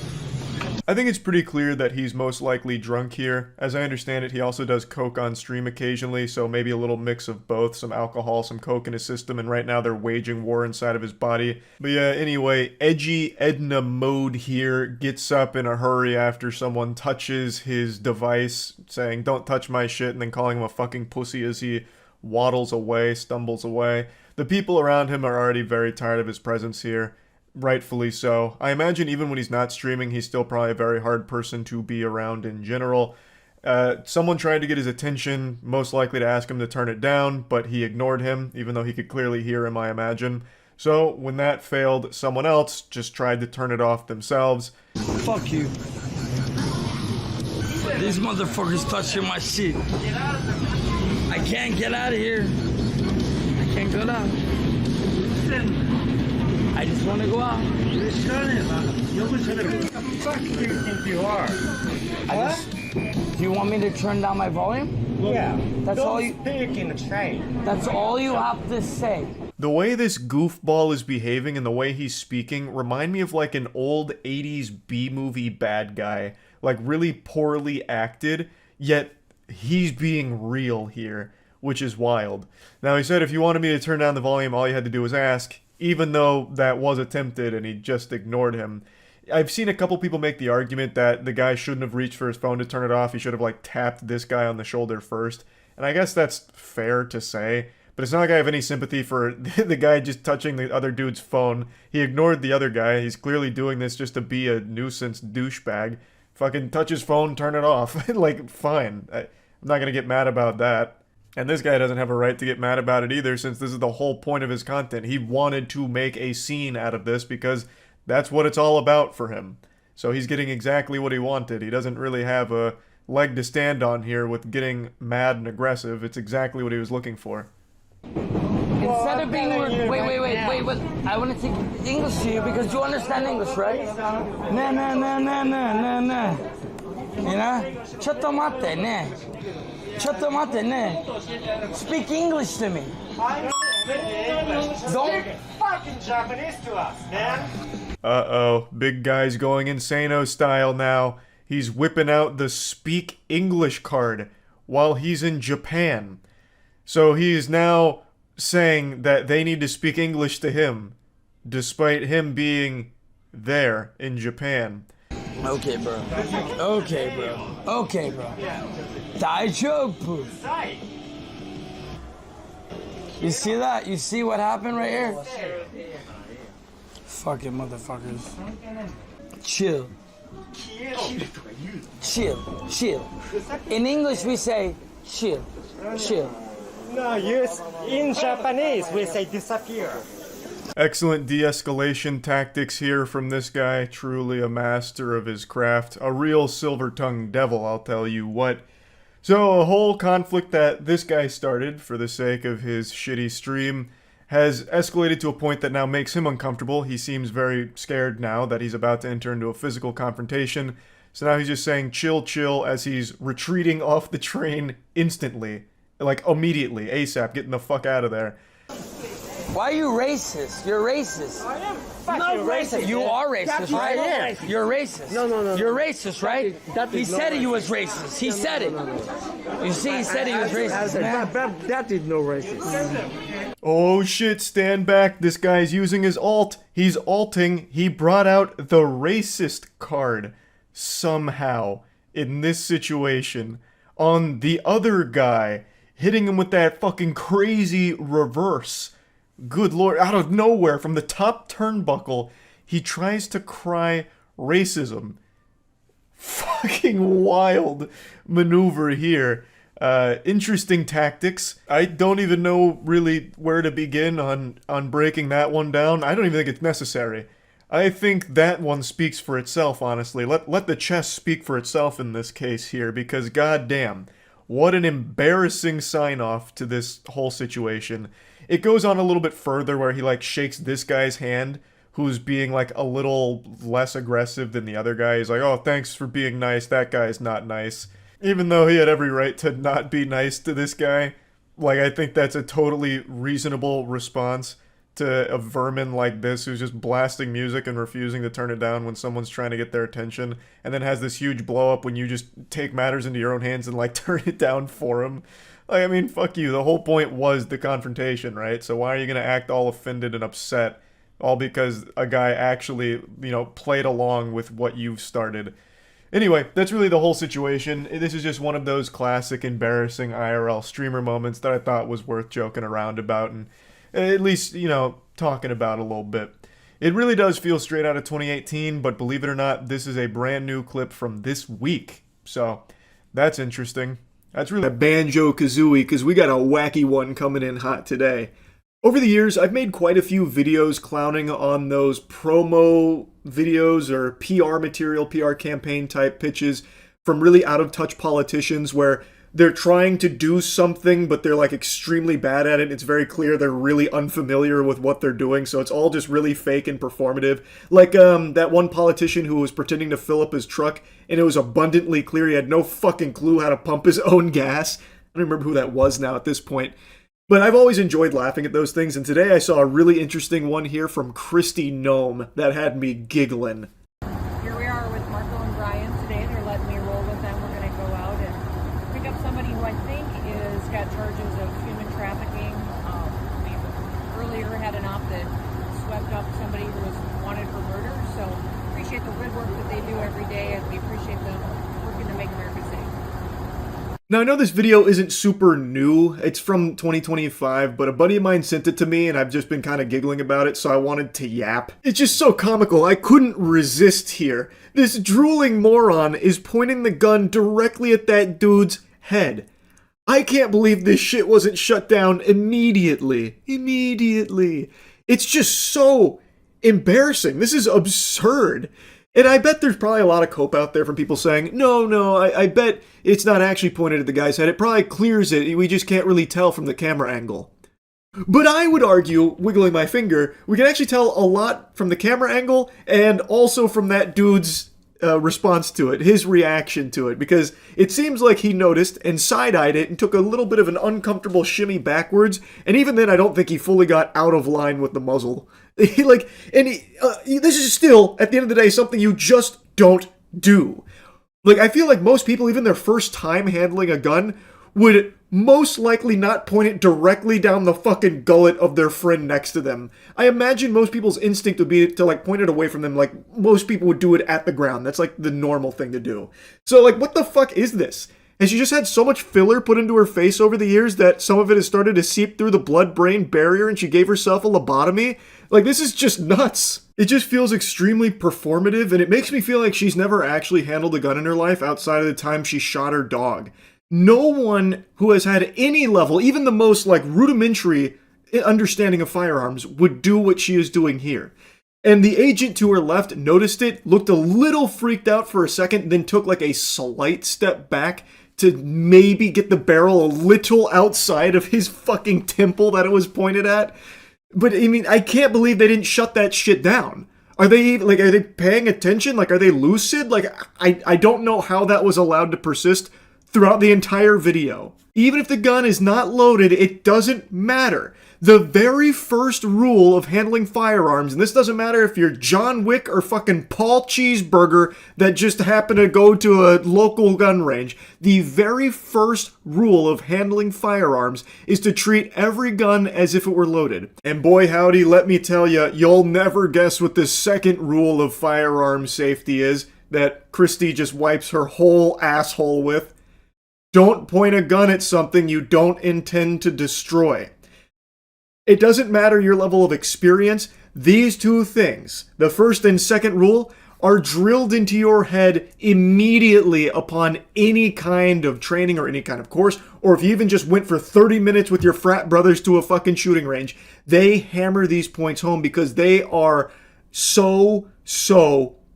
I think it's pretty clear that he's most likely drunk here. As I understand it, he also does coke on stream occasionally, so maybe a little mix of both, some alcohol, some coke in his system, and right now they're waging war inside of his body. But yeah, anyway, edgy Edna Mode here gets up in a hurry after someone touches his device, saying, "Don't touch my shit," and then calling him a fucking pussy as he waddles away, stumbles away. The people around him are already very tired of his presence here. Rightfully so. I imagine even when he's not streaming, he's still probably a very hard person to be around in general. Someone tried to get his attention, most likely to ask him to turn it down, but he ignored him, even though he could clearly hear him, I imagine. So, when that failed, someone else just tried to turn it off themselves. Fuck you. These motherfuckers touching my shit. I can't get out of here. I can't get out. I just want to go out. fuck do you think you are? Do you want me to turn down my volume? Yeah. That's all you speak in the train. That's all you have to say. The way this goofball is behaving and the way he's speaking remind me of like an old 80s B-movie bad guy. Like really poorly acted, yet he's being real here, which is wild. Now he said if you wanted me to turn down the volume, all you had to do was ask, even though that was attempted and he just ignored him. I've seen a couple people make the argument that the guy shouldn't have reached for his phone to turn it off. He should have like tapped this guy on the shoulder first. And I guess that's fair to say, but it's not like I have any sympathy for the guy just touching the other dude's phone. He ignored the other guy. He's clearly doing this just to be a nuisance douchebag. Fucking touch his phone, turn it off. Like, fine. I'm not gonna get mad about that. And this guy doesn't have a right to get mad about it either, since this is the whole point of his content. He wanted to make a scene out of this because that's what it's all about for him. So he's getting exactly what he wanted. He doesn't really have a leg to stand on here with getting mad and aggressive. It's exactly what he was looking for. Instead of being wait, I want to take English to you because you understand English, right? Nah. You know? Chotomate, nah. Chotomate, nah. Speak English to me. Don't fucking Japanese to us, man. Uh-oh, big guy's going insano style now. He's whipping out the Speak English card while he's in Japan. So he's now saying that they need to speak English to him, despite him being there in Japan. Okay, bro. Daijoubu. You see that? You see what happened right here? Fucking motherfuckers. Chill. In English we say chill. No, in Japanese we say disappear. Excellent de-escalation tactics here from this guy, truly a master of his craft. A real silver-tongued devil, I'll tell you what. So, a whole conflict that this guy started for the sake of his shitty stream has escalated to a point that now makes him uncomfortable. He seems very scared now that he's about to enter into a physical confrontation. So now he's just saying chill as he's retreating off the train instantly. Like, immediately, ASAP, getting the fuck out of there. Why are you racist? You're racist. I am Not racist. You are racist, right? Racist. You're racist. No. You're racist, right? He said he was racist. He said it. You see, he said he was racist, man. That is no racist. Oh shit, stand back. This guy's using his alt. He's alting. He brought out the racist card somehow in this situation on the other guy, hitting him with that fucking crazy reverse. Good lord, out of nowhere, from the top turnbuckle, he tries to cry racism. Fucking wild maneuver here. Interesting tactics. I don't even know really where to begin on breaking that one down. I don't even think it's necessary. I think that one speaks for itself, honestly. Let the chess speak for itself in this case here, because goddamn, what an embarrassing sign-off to this whole situation. It goes on a little bit further where he, like, shakes this guy's hand, who's being, like, a little less aggressive than the other guy. He's like, oh, thanks for being nice, that guy's not nice. Even though he had every right to not be nice to this guy. Like, I think that's a totally reasonable response to a vermin like this who's just blasting music and refusing to turn it down when someone's trying to get their attention, and then has this huge blow up when you just take matters into your own hands and, like, turn it down for him. Like, I mean, fuck you. The whole point was the confrontation, right? So why are you gonna act all offended and upset all because a guy actually, you know, played along with what you've started? Anyway, that's really the whole situation. This is just one of those classic embarrassing IRL streamer moments that I thought was worth joking around about and at least, you know, talking about a little bit. It really does feel straight out of 2018, but believe it or not, this is a brand new clip from this week. So, that's interesting. That's really a Banjo-Kazooie, because we got a wacky one coming in hot today. Over the years, I've made quite a few videos clowning on those promo videos or PR material, PR campaign type pitches from really out-of-touch politicians where they're trying to do something, but they're like extremely bad at it. It's very clear they're really unfamiliar with what they're doing, so it's all just really fake and performative. Like that one politician who was pretending to fill up his truck, and it was abundantly clear he had no fucking clue how to pump his own gas. I don't remember who that was now at this point. But I've always enjoyed laughing at those things, and today I saw a really interesting one here from Christy Gnome that had me giggling. Here we are with Marco and Brian today. They're letting me roll with them. We're going to go out and pick up somebody who I think is got charges of human trafficking. We've earlier had an op that swept up somebody who was wanted for murder. So appreciate the good work that they do every day, and we appreciate them working to make America safe. Now, I know this video isn't super new, it's from 2025, but a buddy of mine sent it to me and I've just been kind of giggling about it, so I wanted to yap. It's just so comical, I couldn't resist here. This drooling moron is pointing the gun directly at that dude's head. I can't believe this shit wasn't shut down immediately. Immediately. It's just so embarrassing. This is absurd. And I bet there's probably a lot of cope out there from people saying, no, I bet it's not actually pointed at the guy's head. It probably clears it. We just can't really tell from the camera angle. But I would argue, wiggling my finger, we can actually tell a lot from the camera angle and also from that dude's response to it, his reaction to it, because it seems like he noticed and side-eyed it and took a little bit of an uncomfortable shimmy backwards, and even then I don't think he fully got out of line with the muzzle. This is still, at the end of the day, something you just don't do. Like, I feel like most people, even their first time handling a gun, would most likely not point it directly down the fucking gullet of their friend next to them. I imagine most people's instinct would be to, like, point it away from them, like most people would do it at the ground. That's, like, the normal thing to do. So, like, what the fuck is this? Has she just had so much filler put into her face over the years that some of it has started to seep through the blood-brain barrier and she gave herself a lobotomy? Like, this is just nuts. It just feels extremely performative, and it makes me feel like she's never actually handled a gun in her life outside of the time she shot her dog. No one who has had any level, even the most, like, rudimentary understanding of firearms, would do what she is doing here. And the agent to her left noticed it, looked a little freaked out for a second, then took, like, a slight step back to maybe get the barrel a little outside of his fucking temple that it was pointed at. But, I mean, I can't believe they didn't shut that shit down. Are they paying attention? Like, are they lucid? Like, I don't know how that was allowed to persist throughout the entire video. Even if the gun is not loaded, it doesn't matter. The very first rule of handling firearms, and this doesn't matter if you're John Wick or fucking Paul Cheeseburger that just happened to go to a local gun range, the very first rule of handling firearms is to treat every gun as if it were loaded. And boy howdy, let me tell you, you'll never guess what the second rule of firearm safety is that Christy just wipes her whole asshole with. Don't point a gun at something you don't intend to destroy. It doesn't matter your level of experience, these two things, the first and second rule, are drilled into your head immediately upon any kind of training or any kind of course, or if you even just went for 30 minutes with your frat brothers to a fucking shooting range, they hammer these points home because they are so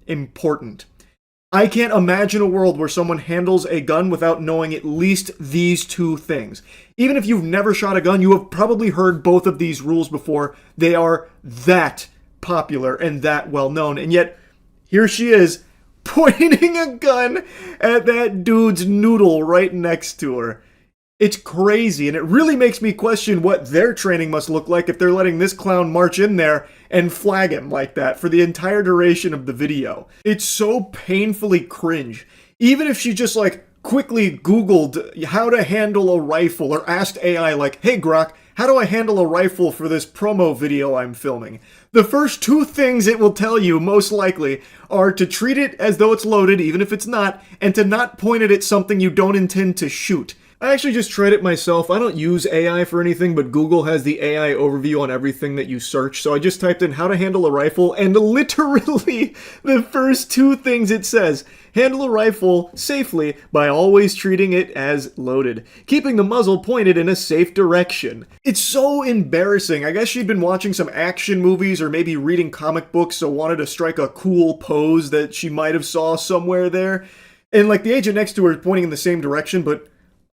important. I can't imagine a world where someone handles a gun without knowing at least these two things. Even if you've never shot a gun, you have probably heard both of these rules before. They are that popular and that well known. And yet, here she is, pointing a gun at that dude's noodle right next to her. It's crazy, and it really makes me question what their training must look like if they're letting this clown march in there and flag him like that for the entire duration of the video. It's so painfully cringe. Even if she just, like, quickly Googled how to handle a rifle or asked AI, like, hey Grok, how do I handle a rifle for this promo video I'm filming? The first two things it will tell you, most likely, are to treat it as though it's loaded, even if it's not, and to not point it at something you don't intend to shoot. I actually just tried it myself. I don't use AI for anything, but Google has the AI overview on everything that you search, so I just typed in how to handle a rifle, and literally the first two things it says: handle a rifle safely by always treating it as loaded, keeping the muzzle pointed in a safe direction. It's so embarrassing. I guess she'd been watching some action movies or maybe reading comic books, so wanted to strike a cool pose that she might have saw somewhere there. And like the agent next to her is pointing in the same direction, but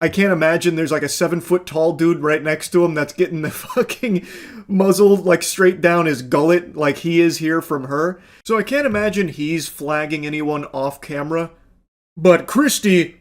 I can't imagine there's like a 7-foot tall dude right next to him that's getting the fucking muzzle like straight down his gullet like he is here from her. So I can't imagine he's flagging anyone off camera. But Christy,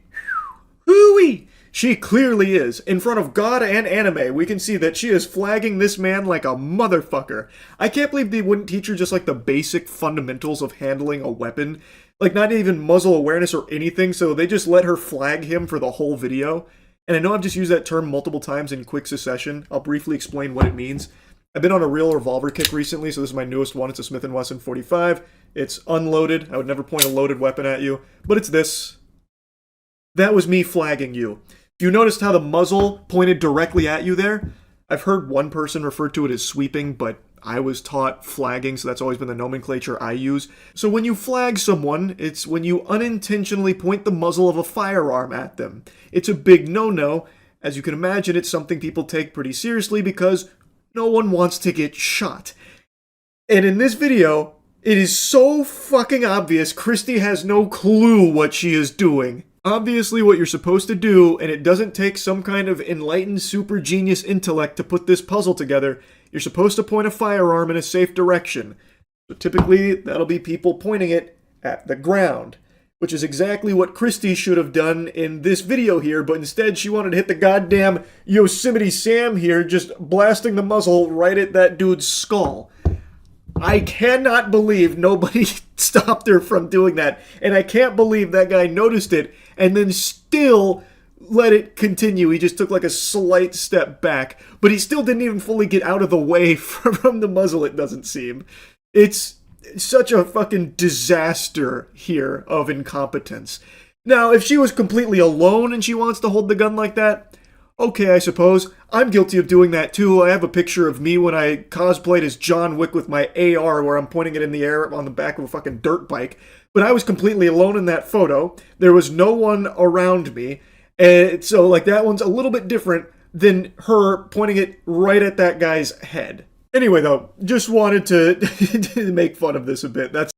hooey, she clearly is. In front of God and anime, we can see that she is flagging this man like a motherfucker. I can't believe they wouldn't teach her just like the basic fundamentals of handling a weapon. Like, not even muzzle awareness or anything, so they just let her flag him for the whole video. And I know I've just used that term multiple times in quick succession. I'll briefly explain what it means. I've been on a real revolver kick recently, so this is my newest one. It's a Smith & Wesson 45. It's unloaded. I would never point a loaded weapon at you, but it's this. That was me flagging you. You noticed how the muzzle pointed directly at you there? I've heard one person refer to it as sweeping, but I was taught flagging, so that's always been the nomenclature I use. So when you flag someone, it's when you unintentionally point the muzzle of a firearm at them. It's a big no-no. As you can imagine, it's something people take pretty seriously because no one wants to get shot. And in this video, it is so fucking obvious Christy has no clue what she is doing. Obviously what you're supposed to do, and it doesn't take some kind of enlightened super genius intellect to put this puzzle together, you're supposed to point a firearm in a safe direction. So typically, that'll be people pointing it at the ground, which is exactly what Christy should have done in this video here, but instead she wanted to hit the goddamn Yosemite Sam here, just blasting the muzzle right at that dude's skull. I cannot believe nobody stopped her from doing that, and I can't believe that guy noticed it and then still let it continue. He just took like a slight step back, but he still didn't even fully get out of the way from the muzzle, it doesn't seem. It's such a fucking disaster here of incompetence. Now, if she was completely alone and she wants to hold the gun like that, okay, I suppose. I'm guilty of doing that too. I have a picture of me when I cosplayed as John Wick with my AR where I'm pointing it in the air on the back of a fucking dirt bike. But I was completely alone in that photo. There was no one around me. And so, like, that one's a little bit different than her pointing it right at that guy's head. Anyway, though, just wanted to make fun of this a bit. That's